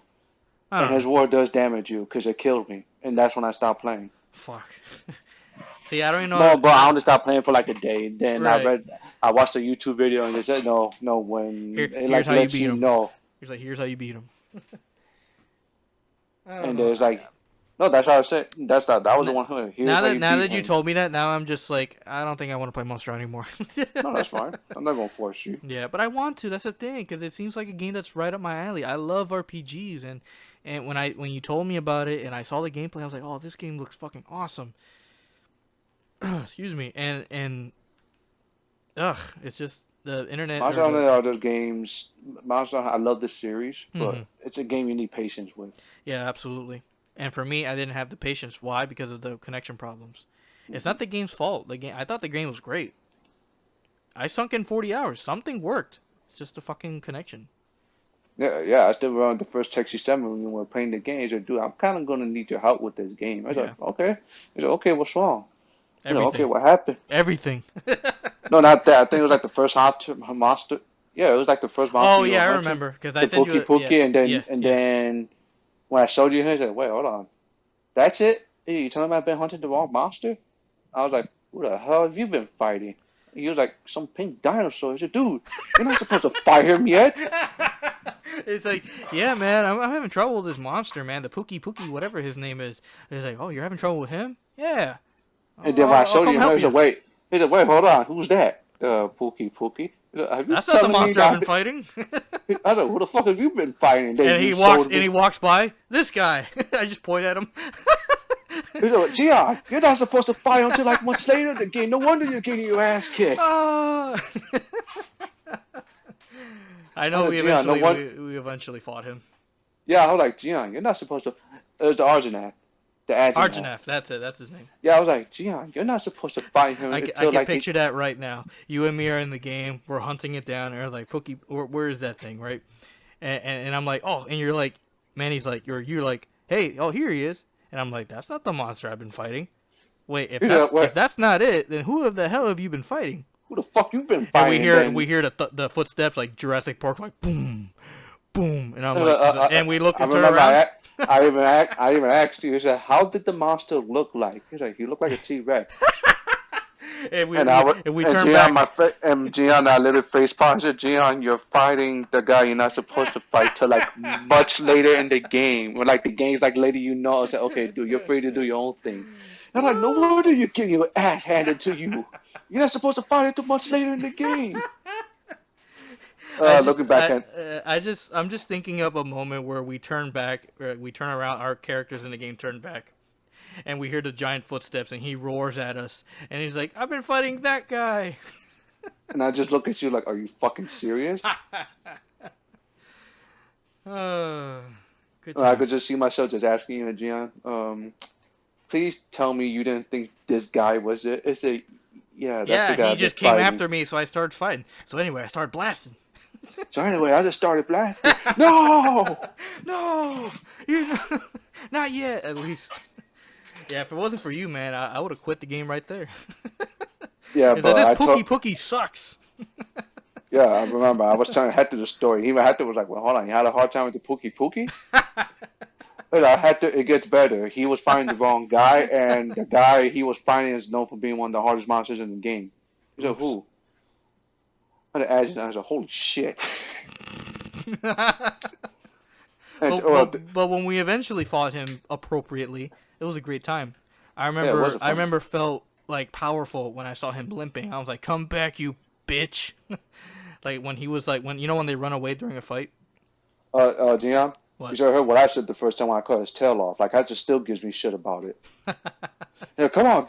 Speaker 2: I
Speaker 1: And
Speaker 2: don't
Speaker 1: his
Speaker 2: know.
Speaker 1: war does damage you because it killed me, and that's when I stopped playing.
Speaker 2: Fuck. See, I don't even know.
Speaker 1: No, but I only stopped playing for like a day. Then
Speaker 2: Right.
Speaker 1: I watched a YouTube video and they said no, no. When it
Speaker 2: Here's
Speaker 1: like
Speaker 2: how you
Speaker 1: lets
Speaker 2: beat
Speaker 1: you
Speaker 2: him.
Speaker 1: know,
Speaker 2: Here's how you beat him. I don't
Speaker 1: and
Speaker 2: know.
Speaker 1: there's like, no, that's how I said. That was the one who. Here's how you
Speaker 2: Now
Speaker 1: beat
Speaker 2: that you
Speaker 1: him.
Speaker 2: told me that, now I'm just like, I don't think I want to play Monster Hunter anymore.
Speaker 1: No, that's fine. I'm not gonna force you.
Speaker 2: Yeah, but I want to. That's the thing, because it seems like a game that's right up my alley. I love RPGs, and when you told me about it and I saw the gameplay, I was like, oh, this game looks fucking awesome. Excuse me, and ugh, it's just the internet or
Speaker 1: Monster Hunter
Speaker 2: the.
Speaker 1: are those games. Monster Hunter, I love this series,
Speaker 2: Mhm.
Speaker 1: but it's a game you need patience with.
Speaker 2: Yeah, absolutely. And for me, I didn't have the patience. Why? Because of the connection problems. It's
Speaker 1: Hmm.
Speaker 2: not the game's fault. The game. I thought the game was great. I sunk in 40 hours. Something worked. It's just a fucking connection.
Speaker 1: Yeah, yeah. I still remember the first text you sent me when we were playing the game. He said, "Dude, I'm kind of gonna need your help with this game." I was like,
Speaker 2: Yeah.
Speaker 1: "Okay." He said, "Okay, what's wrong?" Okay,
Speaker 2: Everything.
Speaker 1: what happened?
Speaker 2: Everything.
Speaker 1: No, not that. I think it was like the first monster. Yeah, it was like the first monster
Speaker 2: Oh
Speaker 1: you were
Speaker 2: yeah, I
Speaker 1: hunting,
Speaker 2: remember because I
Speaker 1: the
Speaker 2: sent you
Speaker 1: Pookie
Speaker 2: a yeah,
Speaker 1: Pookie, and then
Speaker 2: yeah, yeah.
Speaker 1: when I showed you him, he said, "Wait, hold on, that's it? Hey, you telling me I've been hunting the wrong monster?" I was like, "Who the hell have you been fighting?" He was like, "Some pink dinosaur." He said, "Dude, you're not supposed to fight him yet."
Speaker 2: It's like, yeah, man, I'm having trouble with this monster, man. The Pookie, whatever his name is. It's like, oh, you're having trouble with him? Yeah.
Speaker 1: And then when I
Speaker 2: I'll
Speaker 1: showed
Speaker 2: come
Speaker 1: you him,
Speaker 2: help
Speaker 1: he said,
Speaker 2: you.
Speaker 1: "Wait." He said, "Wait, hold on, who's that?" Pookie Pookie. He said, "Have you
Speaker 2: That's not the
Speaker 1: telling me
Speaker 2: monster I've been
Speaker 1: that?"
Speaker 2: fighting.
Speaker 1: I said, "Who the fuck have you been fighting?" Then
Speaker 2: And
Speaker 1: you
Speaker 2: and
Speaker 1: showed
Speaker 2: he
Speaker 1: me.
Speaker 2: walks by this guy. I just point at him.
Speaker 1: He said, Gian, you're not supposed to fight until like months later in the game. No wonder you're getting your ass kicked.
Speaker 2: Ah. I
Speaker 1: I
Speaker 2: know
Speaker 1: said, Gian, no one.
Speaker 2: we eventually fought him.
Speaker 1: Yeah, I was like, Gian, you're not supposed to. It was the Arjanath, the Adjanath.
Speaker 2: Arjanath, that's it. That's his name.
Speaker 1: Yeah, I was like, Gian, you're not supposed to fight him
Speaker 2: I
Speaker 1: until
Speaker 2: can
Speaker 1: like he.
Speaker 2: picture that right now. You and me are in the game. We're hunting it down. And we're like, Pookie, where is that thing, right? And I'm like, oh, and you're like, Manny's like, you're like, hey, oh, here he is. And I'm like, that's not the monster I've been fighting. Wait,
Speaker 1: He said,
Speaker 2: if
Speaker 1: what?
Speaker 2: that's not it, then who the hell have you been fighting?
Speaker 1: Who the fuck you been
Speaker 2: And
Speaker 1: fighting? Then
Speaker 2: we hear the footsteps like Jurassic Park, like boom, boom, and I'm
Speaker 1: uh,
Speaker 2: like,
Speaker 1: uh, uh,
Speaker 2: and we look
Speaker 1: I
Speaker 2: and turn
Speaker 1: remember
Speaker 2: around.
Speaker 1: I even asked you. He said, how did the monster look like? He's like, he looked like a T-Rex.
Speaker 2: And
Speaker 1: And I would,
Speaker 2: we
Speaker 1: and
Speaker 2: turn
Speaker 1: Gian,
Speaker 2: back.
Speaker 1: and Gian, that little face palm. I said, Gian, you're fighting the guy you're not supposed to fight till like much later in the game. When like the game's like later, I said, okay, dude, you're free to do your own thing. And I'm like, no wonder you're getting your ass handed to you. You're not supposed to fight until much later in the game. Looking back at,
Speaker 2: I'm just thinking of a moment where we turn back, we turn around, our characters in the game turn back, and we hear the giant footsteps, and he roars at us, and he's like, "I've been fighting that guy."
Speaker 1: and I just look at you like, are you fucking serious?
Speaker 2: uh, Good
Speaker 1: I could
Speaker 2: times.
Speaker 1: just see myself just asking you, Gian, please tell me you didn't think this guy was it. It's a, yeah, that's the
Speaker 2: Yeah,
Speaker 1: guy
Speaker 2: he
Speaker 1: I've been
Speaker 2: just came
Speaker 1: fighting.
Speaker 2: after me, so I started fighting. So anyway, I started blasting.
Speaker 1: So anyway, I just started blasting. No!
Speaker 2: No, you not yet. At least, yeah. If it wasn't for you, man, I would have quit the game right there.
Speaker 1: Yeah,
Speaker 2: Is that
Speaker 1: but
Speaker 2: this
Speaker 1: I told,
Speaker 2: Pookie sucks?
Speaker 1: yeah, I remember I was telling Hector the story. Even Hector was like, well, hold on, you had a hard time with the Pookie Pookie? But Hector, it gets better. He was finding the wrong guy, and the guy he was finding is known for being one of the hardest monsters in the game. He said,
Speaker 2: Oops.
Speaker 1: who? And the adjutant, I said, holy shit. And,
Speaker 2: But when we eventually fought him appropriately, it was a great time.
Speaker 1: yeah, it was a
Speaker 2: I
Speaker 1: fun.
Speaker 2: remember felt like powerful when I saw him limping. I was like, "Come back, you bitch!" Like when he was like when when they run away during a fight.
Speaker 1: Dion, you
Speaker 2: What?
Speaker 1: should have heard what I said the first time when I cut his tail off. Like, that just still gives me shit about it. Yeah, come on,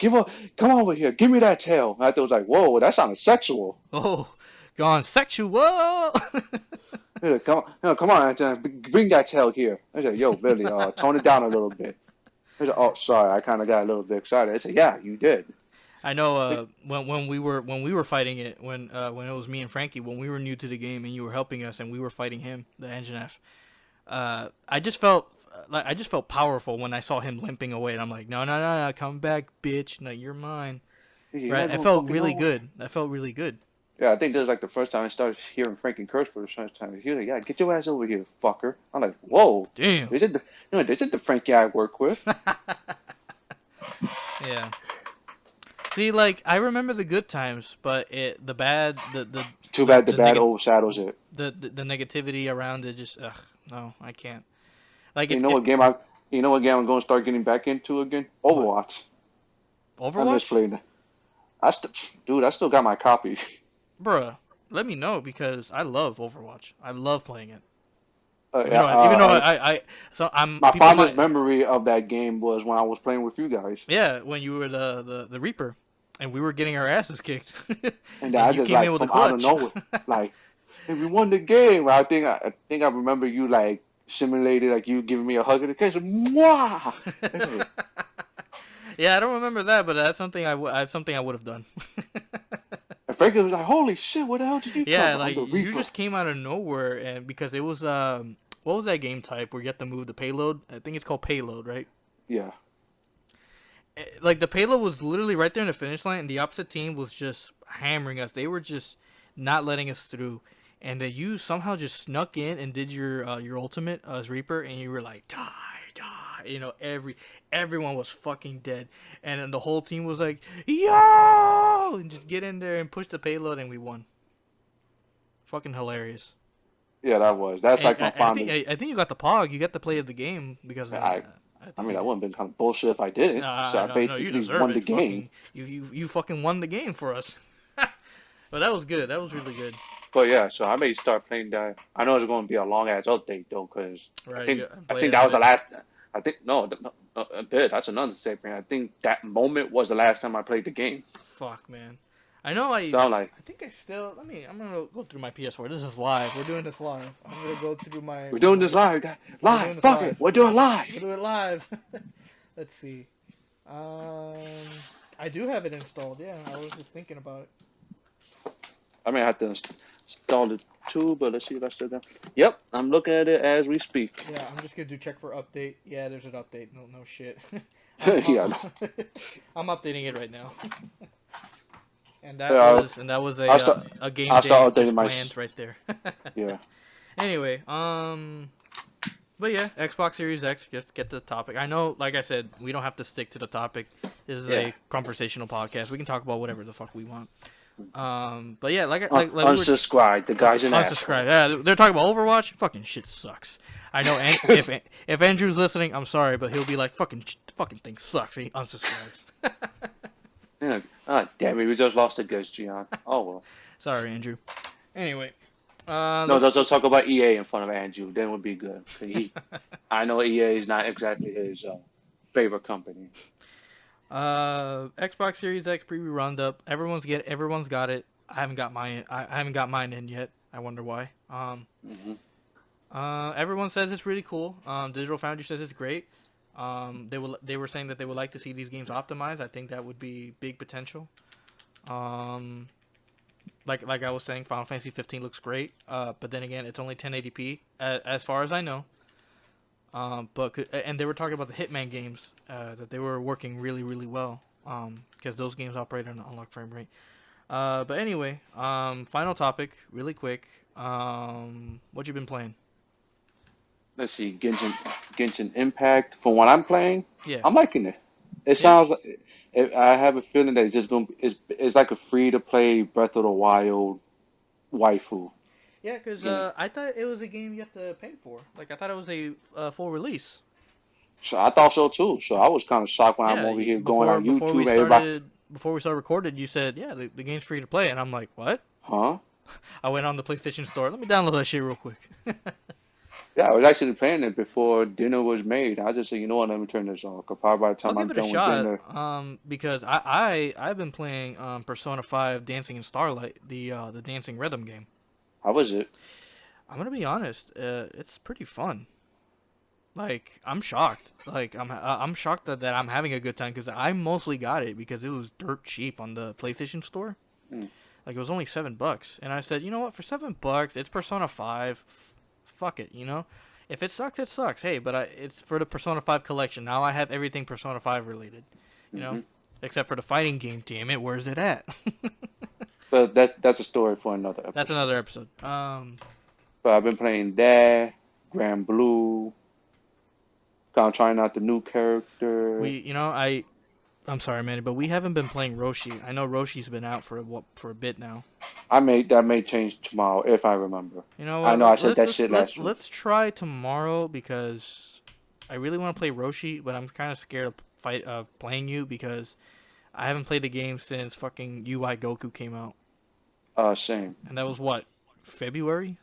Speaker 1: come over here, give me that tail. And I was like, whoa, that sounded sexual.
Speaker 2: Oh, gone sexual.
Speaker 1: Yeah, come on, no, come on, bring that tail here. I said, yo, Billy, tone it down a little bit. He said, oh, sorry, I kind of got a little bit excited. I said, yeah, you did.
Speaker 2: I know when we were fighting it when it was me and Frankie when we were new to the game and you were helping us and we were fighting him the engine F. I just felt powerful when I saw him limping away and I'm like no no no no come back bitch no you're mine
Speaker 1: You're
Speaker 2: right
Speaker 1: not
Speaker 2: I
Speaker 1: going
Speaker 2: felt
Speaker 1: fucking
Speaker 2: really
Speaker 1: nowhere.
Speaker 2: good I felt really good.
Speaker 1: Yeah, I think this is like the first time I started hearing Frankie curse for the first time. He was like, "Yeah, get your ass over here, fucker." I'm like, "Whoa,
Speaker 2: Damn.
Speaker 1: this is the this is the Frankie I work with."
Speaker 2: Yeah. See, like I remember the good times, but the bad,
Speaker 1: Too
Speaker 2: the
Speaker 1: bad the
Speaker 2: the
Speaker 1: bad
Speaker 2: negative,
Speaker 1: overshadows it.
Speaker 2: the negativity around it. Just no, I can't. Like
Speaker 1: You
Speaker 2: if
Speaker 1: know
Speaker 2: if
Speaker 1: what game I, you know what game I'm going to start getting back into again?
Speaker 2: what
Speaker 1: Overwatch. I miss
Speaker 2: Overwatch,
Speaker 1: playing it. Dude, I still got my copy.
Speaker 2: bruh, let me know because I love Overwatch. I love playing it.
Speaker 1: Yeah,
Speaker 2: Even though I so I'm
Speaker 1: my
Speaker 2: people
Speaker 1: fondest
Speaker 2: might
Speaker 1: memory of that game was when I was playing with you guys,
Speaker 2: yeah when you were the Reaper, and we were getting our asses kicked,
Speaker 1: and
Speaker 2: and
Speaker 1: I
Speaker 2: you
Speaker 1: just
Speaker 2: came in
Speaker 1: like
Speaker 2: with a
Speaker 1: from out of
Speaker 2: clutch.
Speaker 1: nowhere, like, hey, we won the game. I think I remember you like simulated like you giving me a hug in the case. Mwah!
Speaker 2: Yeah, I don't remember that, but that's something something I would have done.
Speaker 1: And Frankie was like, "Holy shit, where the hell did you come
Speaker 2: Yeah,
Speaker 1: from? I'm
Speaker 2: like
Speaker 1: the
Speaker 2: you
Speaker 1: Reaper."
Speaker 2: just came out of nowhere, and because it was what was that game type where you have to move the payload? I think it's called payload, right?
Speaker 1: Yeah,
Speaker 2: Like the payload was literally right there in the finish line, and the opposite team was just hammering us. They were just not letting us through, and then you somehow just snuck in and did your ultimate as Reaper, and you were like die, die. Everyone was fucking dead, and then the whole team was like yo, and just get in there and push the payload, and we won. Fucking hilarious.
Speaker 1: yeah, that was. That's
Speaker 2: And
Speaker 1: like my
Speaker 2: I think
Speaker 1: fondest.
Speaker 2: I think you got the pog. You got the play of the game because
Speaker 1: I,
Speaker 2: I
Speaker 1: I
Speaker 2: think
Speaker 1: mean,
Speaker 2: you
Speaker 1: that
Speaker 2: did.
Speaker 1: wouldn't have been kind of bullshit if I didn't. So I
Speaker 2: No, no, you
Speaker 1: basically
Speaker 2: deserve
Speaker 1: won the
Speaker 2: it.
Speaker 1: game.
Speaker 2: Fucking you fucking won the game for us. But that was good. That was really good.
Speaker 1: But yeah, so I may start playing that. I know it's going to be a long ass update though, because I
Speaker 2: Right,
Speaker 1: think
Speaker 2: you
Speaker 1: I
Speaker 2: played
Speaker 1: think
Speaker 2: it a
Speaker 1: that was the
Speaker 2: bit.
Speaker 1: last. I think no, a bit. That's another statement. I think that moment was the last time I played the game.
Speaker 2: Fuck, man. I know.
Speaker 1: So I'm like,
Speaker 2: I think I still. Let me. I'm gonna go through my PS4. This is live. We're doing this live. I'm gonna go through
Speaker 1: we're doing
Speaker 2: my.
Speaker 1: this live,
Speaker 2: We're
Speaker 1: live.
Speaker 2: doing this
Speaker 1: Fuck it,
Speaker 2: live.
Speaker 1: we're doing live.
Speaker 2: We'll do it live. Let's see. Um, I do have it installed. Yeah, I was just thinking about it.
Speaker 1: I may have to install it too, but let's see if I still got. Yep, I'm looking at it as we speak.
Speaker 2: Yeah, I'm just gonna do check for update. Yeah, there's an update. No, no shit.
Speaker 1: Yeah, no.
Speaker 2: I'm updating it right now. And that
Speaker 1: Yeah,
Speaker 2: was
Speaker 1: I'll start.
Speaker 2: a game
Speaker 1: I'll
Speaker 2: day
Speaker 1: start updating
Speaker 2: just
Speaker 1: my.
Speaker 2: planned right there.
Speaker 1: Yeah,
Speaker 2: Anyway, but yeah, Xbox Series X. Just get the topic. I know, like I said, we don't have to stick to the topic. This is
Speaker 1: yeah.
Speaker 2: a conversational podcast. We can talk about whatever the fuck we want. But yeah, like we were
Speaker 1: Unsubscribe. The guy's an
Speaker 2: unsubscribe.
Speaker 1: asshole.
Speaker 2: Yeah, they're talking about Overwatch. Fucking shit sucks. I know. And if Andrew's listening, I'm sorry, but he'll be like, fucking thing sucks. And he unsubscribes.
Speaker 1: Yeah. Ah, damn it, we just lost a ghost, Gian. Oh well.
Speaker 2: Sorry, Andrew. Anyway,
Speaker 1: No,
Speaker 2: let's.
Speaker 1: let's talk about EA in front of Andrew. Then would be good. 'Cause I know EA is not exactly his favorite company.
Speaker 2: Xbox Series X preview roundup. Everyone's got it. I haven't got mine in yet. I wonder why.
Speaker 1: Hmm.
Speaker 2: Everyone says it's really cool. Digital Foundry says it's great. They were saying that they would like to see these games optimized. I think that would be big potential. Um, like I was saying, Final Fantasy 15 looks great. But then again, it's only 1080p as far as I know. And they were talking about the Hitman games that they were working really really well. Because those games operate on unlocked frame rate. But anyway, final topic, really quick. What you been playing?
Speaker 1: Let's see, Genshin Impact. From what I'm playing,
Speaker 2: Yeah,
Speaker 1: I'm liking it. It
Speaker 2: yeah,
Speaker 1: sounds like I have a feeling that it's just gonna be, it's like a free to play Breath of the Wild waifu
Speaker 2: yeah. Because
Speaker 1: game.
Speaker 2: I thought it was a game you have to pay for. Like I thought it was a full release.
Speaker 1: So I thought so too. So I was kind of shocked when I'm
Speaker 2: Yeah,
Speaker 1: over here going on YouTube and everybody,
Speaker 2: before we started recording, you said yeah the game's free to play, and I'm like what?
Speaker 1: huh?
Speaker 2: I went on the PlayStation Store. Let me download that shit real quick.
Speaker 1: Yeah, I was actually playing it before dinner was made. I just said, you know what, let me turn this off. 'Cause probably by the
Speaker 2: I'll
Speaker 1: time
Speaker 2: give
Speaker 1: I'm
Speaker 2: it a
Speaker 1: done with
Speaker 2: shot.
Speaker 1: dinner,
Speaker 2: Because I've been playing Persona 5 Dancing in Starlight, the dancing rhythm game.
Speaker 1: how was it?
Speaker 2: I'm gonna be honest, it's pretty fun. Like, I'm shocked. Like, I'm shocked that I'm having a good time because I mostly got it because it was dirt cheap on the PlayStation Store.
Speaker 1: Mm.
Speaker 2: Like, it was only $7, and I said, you know what? For $7, it's Persona 5. Fuck it, you know. If it sucks, it sucks. Hey, but it's for the Persona 5 collection. Now I have everything Persona 5 related, you know,
Speaker 1: Mm-hmm.
Speaker 2: except for the fighting game. Damn it, where's it at?
Speaker 1: But that's a story for another
Speaker 2: That's
Speaker 1: episode.
Speaker 2: another episode.
Speaker 1: But I've been playing that, Grand Blue. Kind of trying out the new character.
Speaker 2: You know, I'm sorry, man, but we haven't been playing Roshi. I know Roshi's been out for a bit now.
Speaker 1: That may change tomorrow if I remember.
Speaker 2: You know
Speaker 1: I
Speaker 2: what?
Speaker 1: know I said that shit last week.
Speaker 2: Let's try tomorrow because I really want to play Roshi, but I'm kind of scared of playing you because I haven't played the game since fucking UI Goku came out,
Speaker 1: Same.
Speaker 2: and that was what, February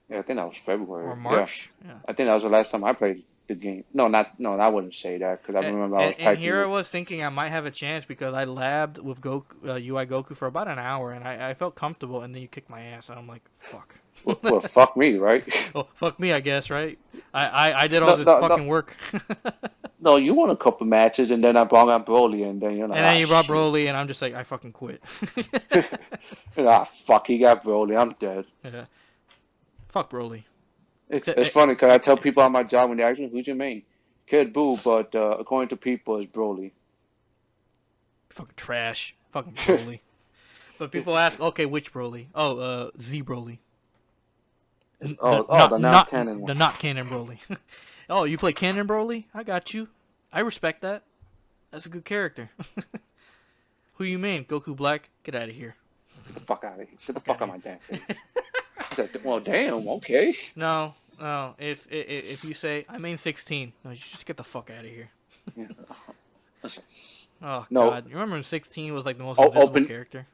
Speaker 1: Yeah, I think that was February.
Speaker 2: or
Speaker 1: Yeah,
Speaker 2: March? Yeah.
Speaker 1: I think that was the last time I played the game. No, not no, I wouldn't say that because I remember I was
Speaker 2: And
Speaker 1: typing
Speaker 2: here I
Speaker 1: with.
Speaker 2: was thinking I might have a chance because I labbed with UI Goku for about an hour, and I felt comfortable, and then you kicked my ass, and I'm like, fuck.
Speaker 1: Well, fuck me, right?
Speaker 2: Well, fuck me, I guess, right? I did all
Speaker 1: No,
Speaker 2: this
Speaker 1: no, no,
Speaker 2: fucking work.
Speaker 1: no. You won a couple matches, and then I brought up Broly, and then you're like,
Speaker 2: And then
Speaker 1: ah,
Speaker 2: you brought
Speaker 1: shit.
Speaker 2: Broly, and I'm just like, I fucking quit.
Speaker 1: Ah, fuck, he got Broly. I'm dead.
Speaker 2: Yeah. Fuck Broly.
Speaker 1: It's funny because I tell people on my job when they ask me, who's your main? Kid Buu, but according to people, it's Broly.
Speaker 2: Fucking trash. Fucking Broly. But people ask, okay, which Broly? Oh, Z Broly.
Speaker 1: The now canon one.
Speaker 2: The not canon Broly. Oh, you play canon Broly? I got you. I respect that. That's a good character. Who you mean? Goku Black? Get out of here.
Speaker 1: Get the fuck out of here. Get the
Speaker 2: Fuck
Speaker 1: fuck out
Speaker 2: out
Speaker 1: of
Speaker 2: of
Speaker 1: my damn face. I said, well, damn, okay.
Speaker 2: No, no. If you say I mean 16, no, you just get the fuck out of here.
Speaker 1: Yeah. Listen,
Speaker 2: Oh
Speaker 1: no,
Speaker 2: God, you remember when 16 was like the most invisible
Speaker 1: open,
Speaker 2: character?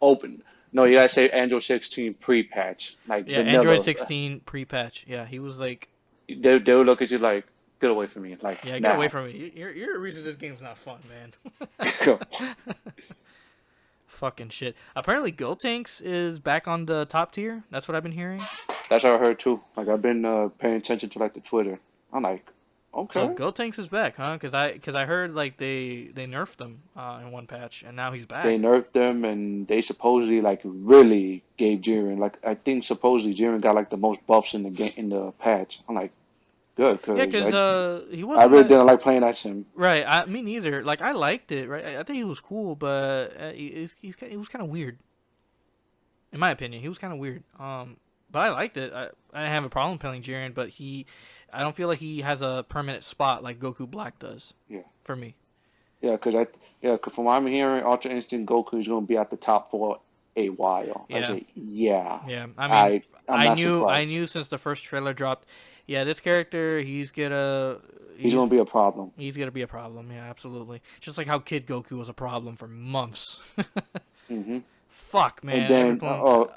Speaker 1: open. No, you gotta say Android 16 pre-patch, like
Speaker 2: Yeah, Android
Speaker 1: vanilla.
Speaker 2: 16 pre-patch. Yeah, he was like,
Speaker 1: They would look at you like, get away from me, like
Speaker 2: yeah, get away
Speaker 1: now.
Speaker 2: from me. You're the reason this game's not fun, man.
Speaker 1: That's
Speaker 2: Fucking shit. Apparently, Gotenks is back on the top tier. That's what I've been hearing.
Speaker 1: what I heard too. Like I've been paying attention to like the Twitter. I'm like,
Speaker 2: So
Speaker 1: okay.
Speaker 2: Gotenks is back, huh? Cause I heard like they nerfed him in one patch, and now he's
Speaker 1: They
Speaker 2: back.
Speaker 1: nerfed them and they supposedly like really gave Jiren like I think supposedly Jiren got like the most buffs in the game in the patch. I'm like, good,
Speaker 2: Yeah,
Speaker 1: cause
Speaker 2: cause he
Speaker 1: I
Speaker 2: wasn't
Speaker 1: really
Speaker 2: that
Speaker 1: didn't like playing that sim.
Speaker 2: right. Me neither. Like I liked it. Right. I think he was cool, but he was kind of weird. In my opinion, he was kind of weird. But I liked it. I didn't have a problem playing Jiren, but I don't feel like he has a permanent spot like Goku Black does.
Speaker 1: Yeah.
Speaker 2: For me.
Speaker 1: Yeah, cause from what I'm hearing, Ultra Instinct Goku is gonna be at the top for a while. I
Speaker 2: Yeah.
Speaker 1: say, yeah,
Speaker 2: Yeah. I mean,
Speaker 1: I'm not
Speaker 2: I
Speaker 1: surprised.
Speaker 2: knew since the first trailer dropped. Yeah, this character,
Speaker 1: He's gonna be a problem.
Speaker 2: he's gonna be a problem. Yeah, absolutely. Just like how Kid Goku was a problem for months.
Speaker 1: Hmm.
Speaker 2: Fuck,
Speaker 1: And
Speaker 2: man.
Speaker 1: then,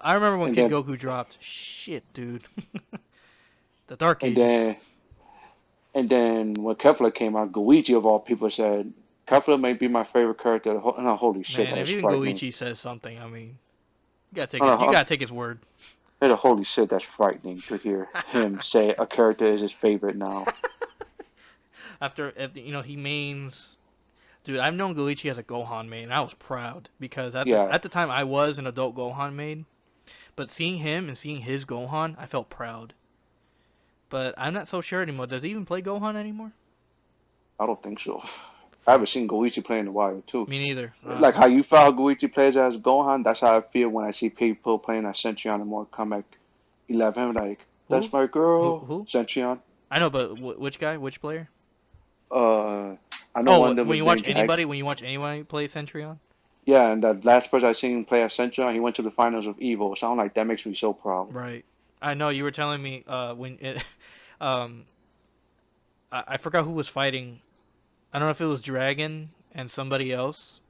Speaker 2: I remember when
Speaker 1: and
Speaker 2: Kid
Speaker 1: then,
Speaker 2: Goku dropped. Shit, dude. The Dark
Speaker 1: and
Speaker 2: Ages.
Speaker 1: then, and then when Kefla came out, Goichi of all people said Kefla may be my favorite character. No, holy shit,
Speaker 2: Man,
Speaker 1: that
Speaker 2: if
Speaker 1: is
Speaker 2: even
Speaker 1: frightening.
Speaker 2: Goichi says something, I mean, you
Speaker 1: No,
Speaker 2: gotta take his word.
Speaker 1: holy shit, that's frightening to hear him say a character is his favorite now.
Speaker 2: After he mains. Dude, I've known Goichi as a Gohan main. And I was proud because
Speaker 1: Yeah,
Speaker 2: at the time I was an adult Gohan main, but seeing him and seeing his Gohan, I felt proud. But I'm not so sure anymore. Does he even play Gohan anymore?
Speaker 1: I don't think so. I
Speaker 2: Fuck.
Speaker 1: haven't seen Goichi play in a while too.
Speaker 2: Me neither.
Speaker 1: Like how you felt Goichi plays as Gohan, that's how I feel when I see people playing as Sentry in Mortal Kombat 11. I'm like,
Speaker 2: Who?
Speaker 1: that's my girl,
Speaker 2: Who?
Speaker 1: Sentry.
Speaker 2: I know, but which guy? Which player?
Speaker 1: Uh, I know one
Speaker 2: Oh,
Speaker 1: of them
Speaker 2: when
Speaker 1: was
Speaker 2: you watch
Speaker 1: named Jag.
Speaker 2: anybody play Centurion?
Speaker 1: Yeah, and the last person I seen play as Sentry, he went to the finals of Evo. So I'm like, that makes me so proud.
Speaker 2: Right. I know you were telling me um I forgot who was fighting. I don't know if it was Dragon and somebody else.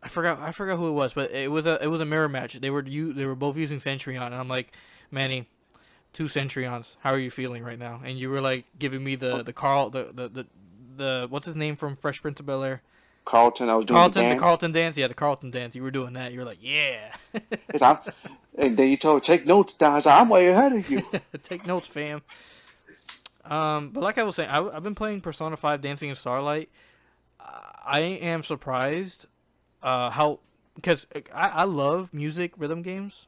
Speaker 2: I forgot who it was, but it was a mirror match. They were both using Centurion, and I'm like, Manny, two Centurions. How are you feeling right now? And you were like giving me the Carl the what's his name from Fresh Prince of Bel-Air?
Speaker 1: Carlton, I was doing the
Speaker 2: The
Speaker 1: dance.
Speaker 2: Carlton dance. Yeah, the Carlton dance. You were doing that. You were like, yeah.
Speaker 1: It's, I'm, and then you told me, take notes down. I said, I'm way ahead of you.
Speaker 2: Take notes, fam. But like I was saying, I've been playing Persona 5 Dancing in Starlight. I am surprised how because I love music rhythm games.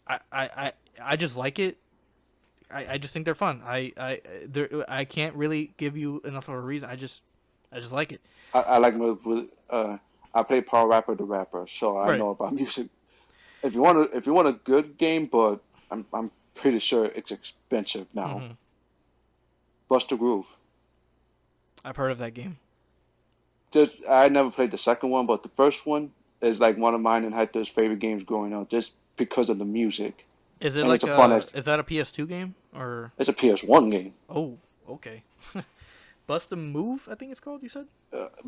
Speaker 2: I, I, I, I just like it. I just think they're fun. I can't really give you enough of a reason. I just like it.
Speaker 1: I like I play Power Rapper the Rapper, so I
Speaker 2: Right.
Speaker 1: know about music. If you want a good game, but I'm pretty sure it's expensive now.
Speaker 2: Hmm.
Speaker 1: Buster Groove.
Speaker 2: I've heard of that game.
Speaker 1: Just I never played the second one, but the first one is like one of mine and Hector's favorite games growing up, just because of the music,
Speaker 2: Is it
Speaker 1: and it's
Speaker 2: like
Speaker 1: a fun.
Speaker 2: is that a PS2 game or?
Speaker 1: It's a PS1 game.
Speaker 2: Oh, okay. Bust a Move, I think it's called. You said.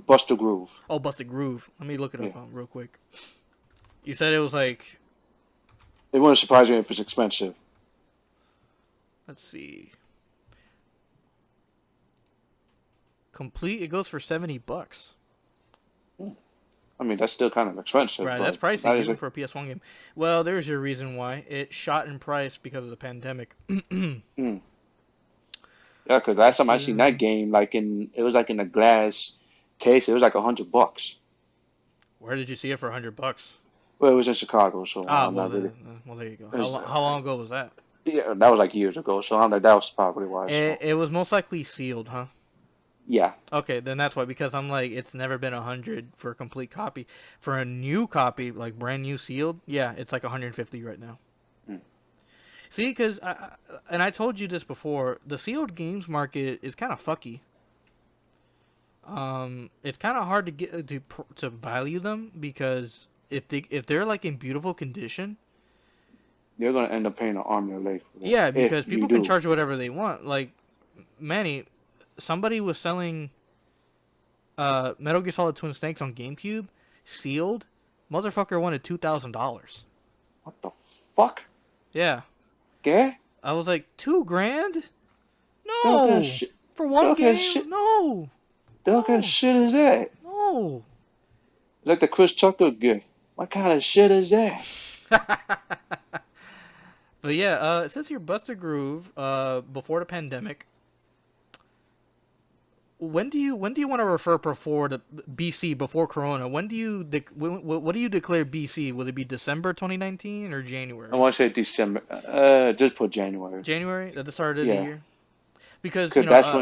Speaker 1: Buster Groove.
Speaker 2: Oh, Bust a Groove. Let me look it
Speaker 1: Yeah,
Speaker 2: up real quick. You said it was like.
Speaker 1: it wouldn't surprise me if it's expensive.
Speaker 2: Let's see. Complete. It goes for $70.
Speaker 1: I mean, that's still kind of expensive,
Speaker 2: Right, that's
Speaker 1: but
Speaker 2: pricey
Speaker 1: that is
Speaker 2: even
Speaker 1: a
Speaker 2: for a PS1 game. Well, there's your reason why it shot in price because of the pandemic.
Speaker 1: mm. Yeah, because last
Speaker 2: This
Speaker 1: time I seen that
Speaker 2: is
Speaker 1: game, it was like in a glass case. It was like $100.
Speaker 2: where did you see it for $100?
Speaker 1: Well, it was in Chicago, so
Speaker 2: Ah,
Speaker 1: I'm
Speaker 2: well,
Speaker 1: not really.
Speaker 2: well, there you go.
Speaker 1: It was,
Speaker 2: How long ago was that?
Speaker 1: yeah, that was like years ago, so I'm like that was probably why. So
Speaker 2: It was most likely sealed, huh?
Speaker 1: yeah,
Speaker 2: Okay, then that's why. Because I'm like, it's never been 100 for a complete copy. For a new copy, like brand new sealed, yeah, it's like 150 right now.
Speaker 1: mm.
Speaker 2: See, because and I told you this before, the sealed games market is kind of fucky. It's kind of hard to get to value them because if they're like in beautiful condition,
Speaker 1: You're gonna end up paying an arm and a leg for that
Speaker 2: yeah,
Speaker 1: if
Speaker 2: because
Speaker 1: you
Speaker 2: people can
Speaker 1: do.
Speaker 2: charge whatever they want. Like Manny, somebody was selling Metal Gear Solid Twin Snakes on GameCube, sealed. Motherfucker wanted $2,000.
Speaker 1: What the fuck?
Speaker 2: Yeah,
Speaker 1: Yeah?
Speaker 2: I was like, 2 grand?
Speaker 1: What kind of
Speaker 2: No,
Speaker 1: shit?
Speaker 2: for one
Speaker 1: What kind of
Speaker 2: game?
Speaker 1: shit?
Speaker 2: No,
Speaker 1: What kind of
Speaker 2: no,
Speaker 1: shit is that?
Speaker 2: no.
Speaker 1: Like the Chris Tucker gift. What kind of shit is that?
Speaker 2: But yeah, it says here Buster Groove. Before the pandemic. When do you want to refer before the BC before Corona? When do you what do you declare BC? Will it be December 2019 or
Speaker 1: I
Speaker 2: January?
Speaker 1: want to say December. Just put January.
Speaker 2: January at the start of the
Speaker 1: Yeah,
Speaker 2: year, because
Speaker 1: cause that's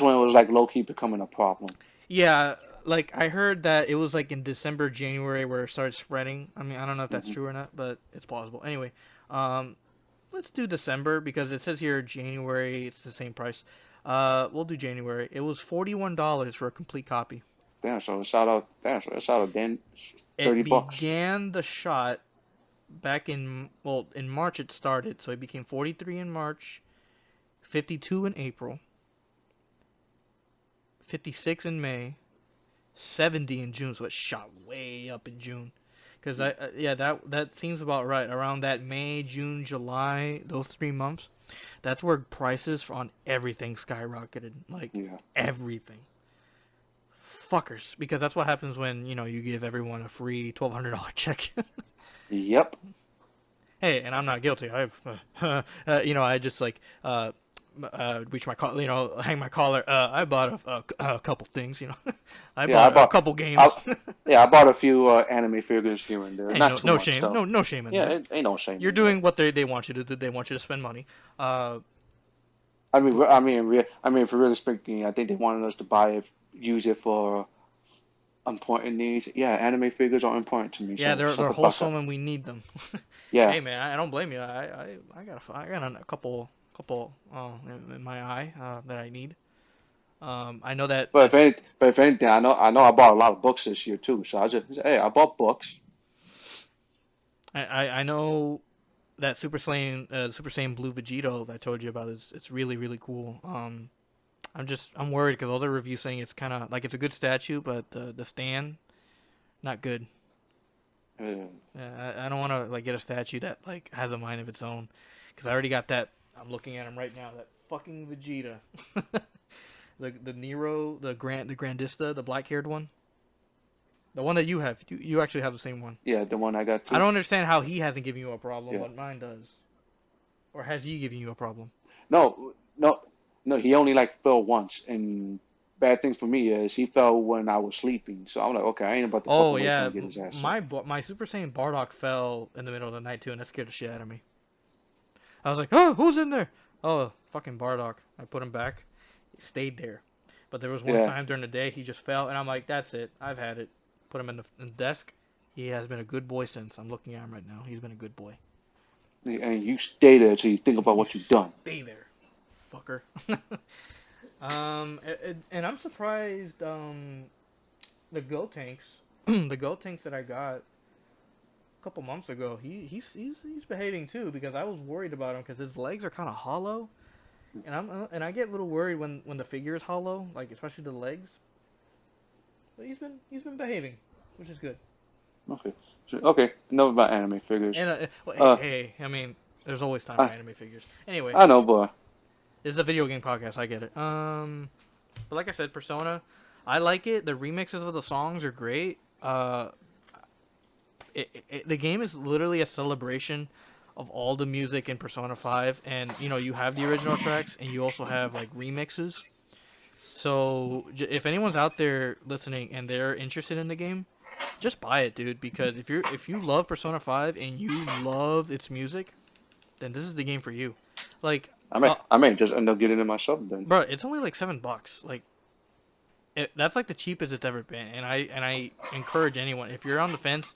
Speaker 1: when it was like low key becoming a problem.
Speaker 2: yeah, like I heard that it was like in December January where it started spreading. I mean, I don't know if that's
Speaker 1: Hmm.
Speaker 2: true or not, but it's plausible. Anyway, um, let's do December because it says here January. It's the same price. We'll do January. It was $41 for a complete copy.
Speaker 1: Damn, so it's out of damn, so it's out of then
Speaker 2: It
Speaker 1: $30.
Speaker 2: began the shot back in March it started, so it became 43 in March, 52 in April, 56 in May, 70 in June. So it shot way up in June. Because yeah, that seems about right. Around that May, June, July, those 3 months, that's where prices on everything skyrocketed. Like
Speaker 1: Yeah.
Speaker 2: everything. Fuckers. Because that's what happens when, you give everyone a free $1,200 check.
Speaker 1: Yep.
Speaker 2: Hey, and I'm not guilty. I just like reach my collar, hang my collar. I bought a couple things. I
Speaker 1: Yeah,
Speaker 2: bought a couple
Speaker 1: I,
Speaker 2: games.
Speaker 1: yeah, I bought a few anime figures here and there.
Speaker 2: Hey,
Speaker 1: Not
Speaker 2: no,
Speaker 1: too
Speaker 2: no
Speaker 1: much
Speaker 2: shame,
Speaker 1: though.
Speaker 2: no shame in
Speaker 1: Yeah,
Speaker 2: that.
Speaker 1: it ain't no shame
Speaker 2: You're
Speaker 1: in that.
Speaker 2: doing what they want you to do. They want you to spend money. But
Speaker 1: For really speaking, I think they wanted us to buy it, use it for important needs. Yeah, anime figures are important to me,
Speaker 2: yeah,
Speaker 1: so shut
Speaker 2: they're
Speaker 1: the fuck up.
Speaker 2: wholesome and we need them.
Speaker 1: Yeah,
Speaker 2: Hey man, I don't blame you. I got a couple in my eye that I need. I know that that's
Speaker 1: but if anything, I know I bought a lot of books this year too. So hey, I bought books.
Speaker 2: I know that Super Saiyan Blue Vegito that I told you about is it's really really cool. I'm worried because all the reviews saying it's kind of like it's a good statue, but the stand not good.
Speaker 1: Uh,
Speaker 2: Yeah, I don't want to like get a statue that like has a mind of its own, because I already got that. I'm looking at him right now. That fucking Vegeta, the Nero, the Grandista, the black haired one, the one that you have. You actually have the same one.
Speaker 1: yeah, the one I got
Speaker 2: I
Speaker 1: too.
Speaker 2: don't understand how he hasn't given you a problem,
Speaker 1: Yeah.
Speaker 2: but mine does. Or has he given you a problem?
Speaker 1: No, no. No, he only like fell once, and bad thing for me is he fell when I was sleeping. So I'm like, okay, I ain't about to
Speaker 2: Oh
Speaker 1: fucking wake up
Speaker 2: yeah,
Speaker 1: and get his ass up.
Speaker 2: my Super Saiyan Bardock fell in the middle of the night too, and that scared the shit out of me. I was like, oh, who's in there? Oh, fucking Bardock. I put him back. He stayed there. But there was one
Speaker 1: Yeah,
Speaker 2: time during the day he just fell, and I'm like, that's it. I've had it. Put him in the desk. He has been a good boy since. I'm looking at him right now. He's been a good boy.
Speaker 1: and you stay there till you think about
Speaker 2: You
Speaker 1: what you've done.
Speaker 2: stay there, fucker. And I'm surprised. The Go tanks, the Go tanks that I got a couple months ago, he's behaving too because I was worried about him because his legs are kind of hollow, and I get a little worried when the figure is hollow, like especially the legs. But he's been behaving, which is good.
Speaker 1: Okay, so, okay. Enough about anime figures.
Speaker 2: And well, hey,
Speaker 1: Uh,
Speaker 2: hey, I mean, there's always time for
Speaker 1: I
Speaker 2: anime figures. Anyway,
Speaker 1: I know, but
Speaker 2: this is a video game podcast. I get it. But like I said, Persona, I like it. The remixes of the songs are great. The game is literally a celebration of all the music in Persona 5, and you have the original tracks and you also have like remixes. So if anyone's out there listening and they're interested in the game, just buy it, dude, because if you love Persona 5 and you love its music, then this is the game for you. Like
Speaker 1: I may just end up getting it myself then.
Speaker 2: bro, it's only like $7. Like that's like the cheapest it's ever been, and I encourage anyone, if you're on the fence,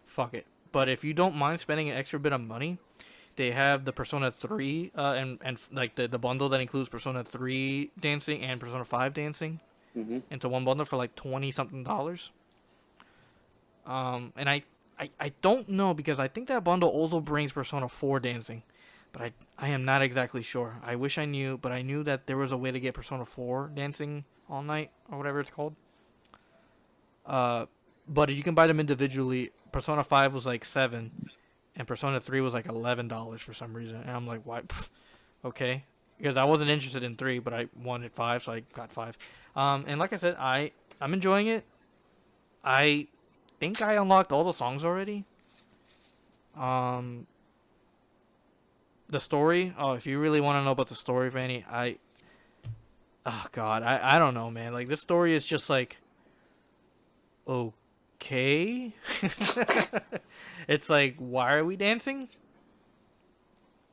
Speaker 2: fuck it. But if you don't mind spending an extra bit of money, they have the Persona 3 and like the bundle that includes Persona 3 dancing and Persona 5 dancing
Speaker 1: Hmm.
Speaker 2: into one bundle for like 20 something dollars. And I don't know because I think that bundle also brings Persona 4 dancing, but I am not exactly sure. I wish I knew, but I knew that there was a way to get Persona 4 dancing all night or whatever it's called. Uh, but you can buy them individually. Persona 5 was like 7, and Persona 3 was like $11 for some reason. And I'm like, why? Pfft, okay, because I wasn't interested in 3, but I wanted 5, so I got 5. And like I said, I'm enjoying it. I think I unlocked all the songs already. Um, the story. Oh, if you really want to know about the story, Vanny, oh god, I don't know, man. Like this story is just like okay. It's like, why are we dancing?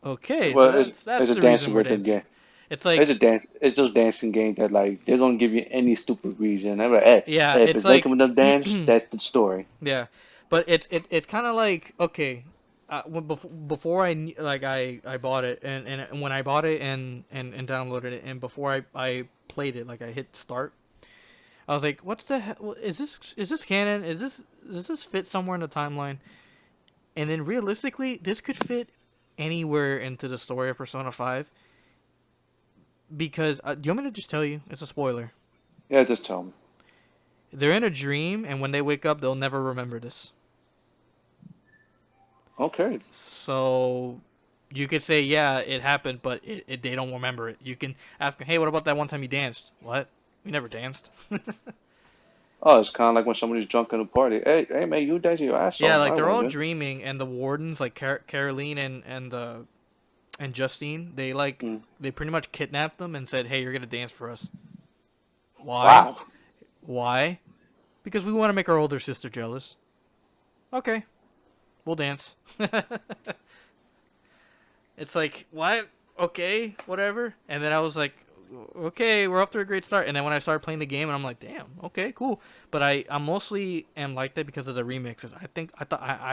Speaker 2: Okay, so
Speaker 1: Well,
Speaker 2: that's
Speaker 1: it's a
Speaker 2: the reason
Speaker 1: dancing
Speaker 2: we're
Speaker 1: rhythm
Speaker 2: dancing.
Speaker 1: game.
Speaker 2: It's like
Speaker 1: It's those dancing games that like they're gonna give you any stupid reason. They're like, hey,
Speaker 2: yeah,
Speaker 1: hey, if
Speaker 2: it's
Speaker 1: it's making
Speaker 2: like
Speaker 1: them dance, that's the story.
Speaker 2: yeah, but it's kind of like okay. Before like I bought it and when I bought it and downloaded it and before I played it, like I hit start, I was like, what's the hell? Is this canon? Does this fit somewhere in the timeline? And then realistically, this could fit anywhere into the story of Persona 5 because do you want me to just tell you? It's a spoiler.
Speaker 1: Yeah, just tell me.
Speaker 2: They're in a dream, and when they wake up, they'll never remember this.
Speaker 1: Okay.
Speaker 2: So you could say, yeah, it happened, but they don't remember it. You can ask them, hey, what about that one time you danced? What? We never danced.
Speaker 1: Oh, it's kind of like when somebody's drunk in a party. Hey, hey, man, you dancing your ass
Speaker 2: Yeah,
Speaker 1: off.
Speaker 2: like
Speaker 1: I
Speaker 2: they're all
Speaker 1: wasn't.
Speaker 2: dreaming, and the wardens, like Caroline and Justine,
Speaker 1: Mm.
Speaker 2: they pretty much kidnapped them and said, hey, you're gonna dance for us. Why?
Speaker 1: Wow.
Speaker 2: Why? Because we want to make our older sister jealous. Okay, we'll dance. It's like, what? Okay, whatever. And then I was like, okay, we're off to a great start. And then when I started playing the game, and I'm like, damn, okay, cool. But I mostly am like that because of the remixes. I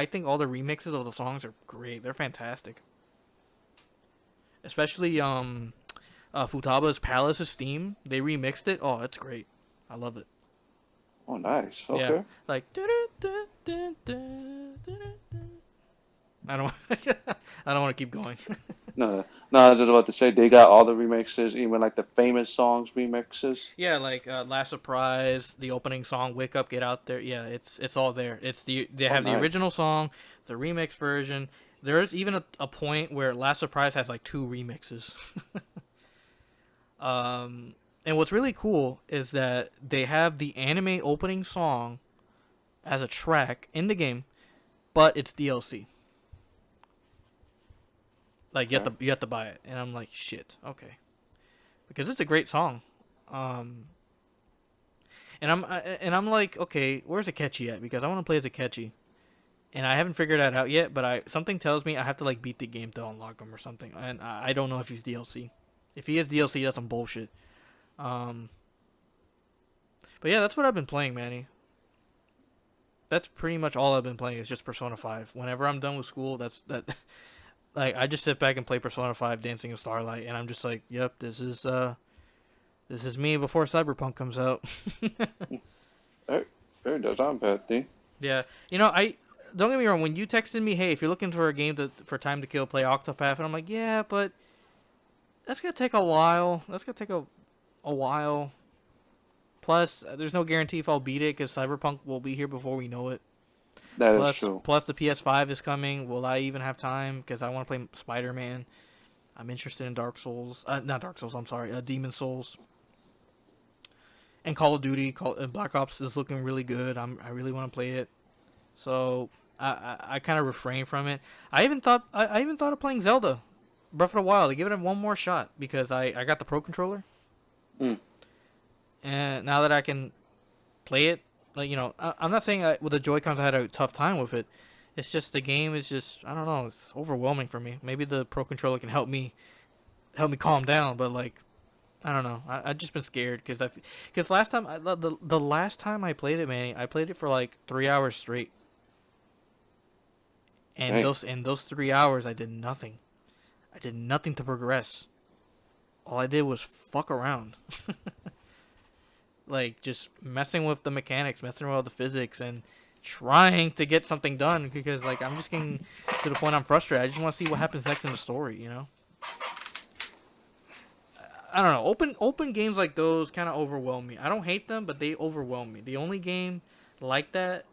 Speaker 2: think all the remixes of the songs are great. They're fantastic. Especially Futaba's Palace's theme. They remixed it. Oh, it's great. I love it.
Speaker 1: Oh, nice.
Speaker 2: Yeah,
Speaker 1: Okay.
Speaker 2: like I don't I don't want to keep going.
Speaker 1: No, no, I was just about to say they got all the remixes, even like the famous songs remixes.
Speaker 2: Yeah, like Last Surprise, the opening song, "Wake Up, Get Out There." Yeah, it's all there. They
Speaker 1: Oh,
Speaker 2: have the
Speaker 1: nice.
Speaker 2: original song, the remix version. There is even a point where Last Surprise has like two remixes. um, and what's really cool is that they have the anime opening song as a track in the game, but it's DLC. Like
Speaker 1: Okay.
Speaker 2: you have to buy it, and I'm like, shit, okay. because it's a great song. Um, and I'm like, okay, where's Akechi at? Because I want to play as Akechi, and I haven't figured that out yet. But something tells me I have to like beat the game to unlock him or something, and I don't know if he's DLC. If he is DLC, that's some bullshit. Um, but yeah, that's what I've been playing, Manny. That's pretty much all I've been playing is just Persona 5. Whenever I'm done with school, that's that. Like I just sit back and play Persona 5, Dancing in Starlight, and I'm just like, yep, this is me before Cyberpunk comes out.
Speaker 1: Hey, hey, that's not a bad thing.
Speaker 2: Yeah, you know, I don't get me wrong. When you texted me, hey, if you're looking for a game for time to kill, play Octopath, and I'm like, yeah, but that's gonna take a while. That's gonna take a while. Plus, there's no guarantee if I'll beat it because Cyberpunk will be here before we know it.
Speaker 1: That is true.
Speaker 2: Plus the PS5 is coming. Will I even have time? Because I want to play Spider-Man. I'm interested in Dark Souls. Not Dark Souls. I'm sorry. Demon Souls. And Call of Duty. Black Ops is looking really good. I really want to play it. So I kind of refrain from it. I even thought of playing Zelda Breath of the Wild to give it one more shot because I got the Pro controller.
Speaker 1: Mm.
Speaker 2: And now that I can play it, like, you know, I'm not saying with the Joy-Cons I had a tough time with it. It's just the game is just, I don't know, it's overwhelming for me. Maybe the Pro controller can help me calm down, but like, I don't know. I've just been scared because last time the last time I played it, man, I played it for like 3 hours straight. And
Speaker 1: Dang.
Speaker 2: those 3 hours I did nothing. I did nothing to progress. All I did was fuck around. Like just messing with the mechanics, messing with the physics, and trying to get something done because like I'm just getting to the point I'm frustrated. I just want to see what happens next in the story, you know? I don't know. Open games like those kind of overwhelm me. I don't hate them, but they overwhelm me. The only game like that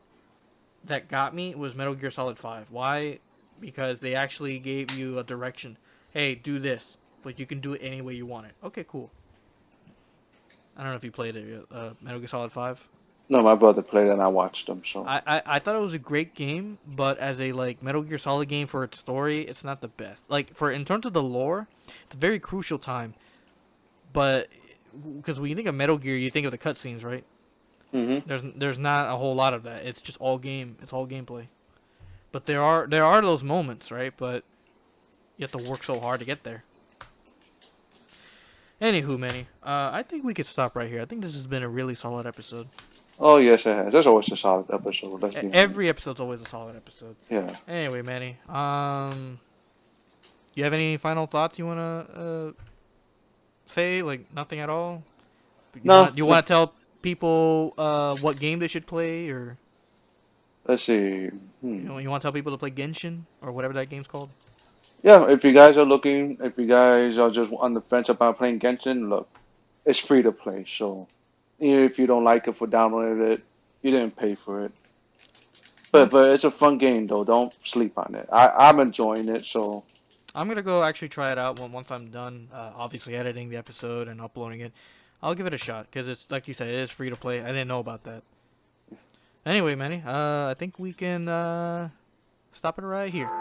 Speaker 2: got me was Metal Gear Solid 5. Why? Because they actually gave you a direction. Hey, do this, but you can do it any way you want it. Okay, cool. I don't know if you played it, Metal Gear Solid 5.
Speaker 1: No, my brother played it and I watched him. So
Speaker 2: I thought it was a great game, but as a like Metal Gear Solid game for its story, it's not the best. Like in terms of the lore, it's a very crucial time. But because when you think of Metal Gear, you think of the cutscenes, right?
Speaker 1: hmm
Speaker 2: There's not a whole lot of that. It's just all game. It's all gameplay. But there are those moments, right? But you have to work so hard to get there. Anywho, Manny, I think we could stop right here. I think this has been a really solid episode.
Speaker 1: Oh yes, it has. That's always a solid episode. Let's be honest.
Speaker 2: Every episode's always a solid episode.
Speaker 1: Yeah.
Speaker 2: Anyway, Manny, you have any final thoughts you wanna say? Like nothing at all?
Speaker 1: No.
Speaker 2: You wanna tell people what game they should play, or
Speaker 1: Let's see.
Speaker 2: you wanna tell people to play Genshin or whatever that game's called?
Speaker 1: Yeah, if you guys are looking, if you guys are just on the fence about playing Genshin, look, it's free to play. So even if you don't like it for downloading it, you didn't pay for it.
Speaker 2: Yeah.
Speaker 1: But it's a fun game though. Don't sleep on it. I'm enjoying it. So
Speaker 2: I'm gonna go actually try it out once I'm done. Obviously editing the episode and uploading it. I'll give it a shot because it's like you said, it is free to play. I didn't know about that. Anyway, Manny, I think we can stop it right here.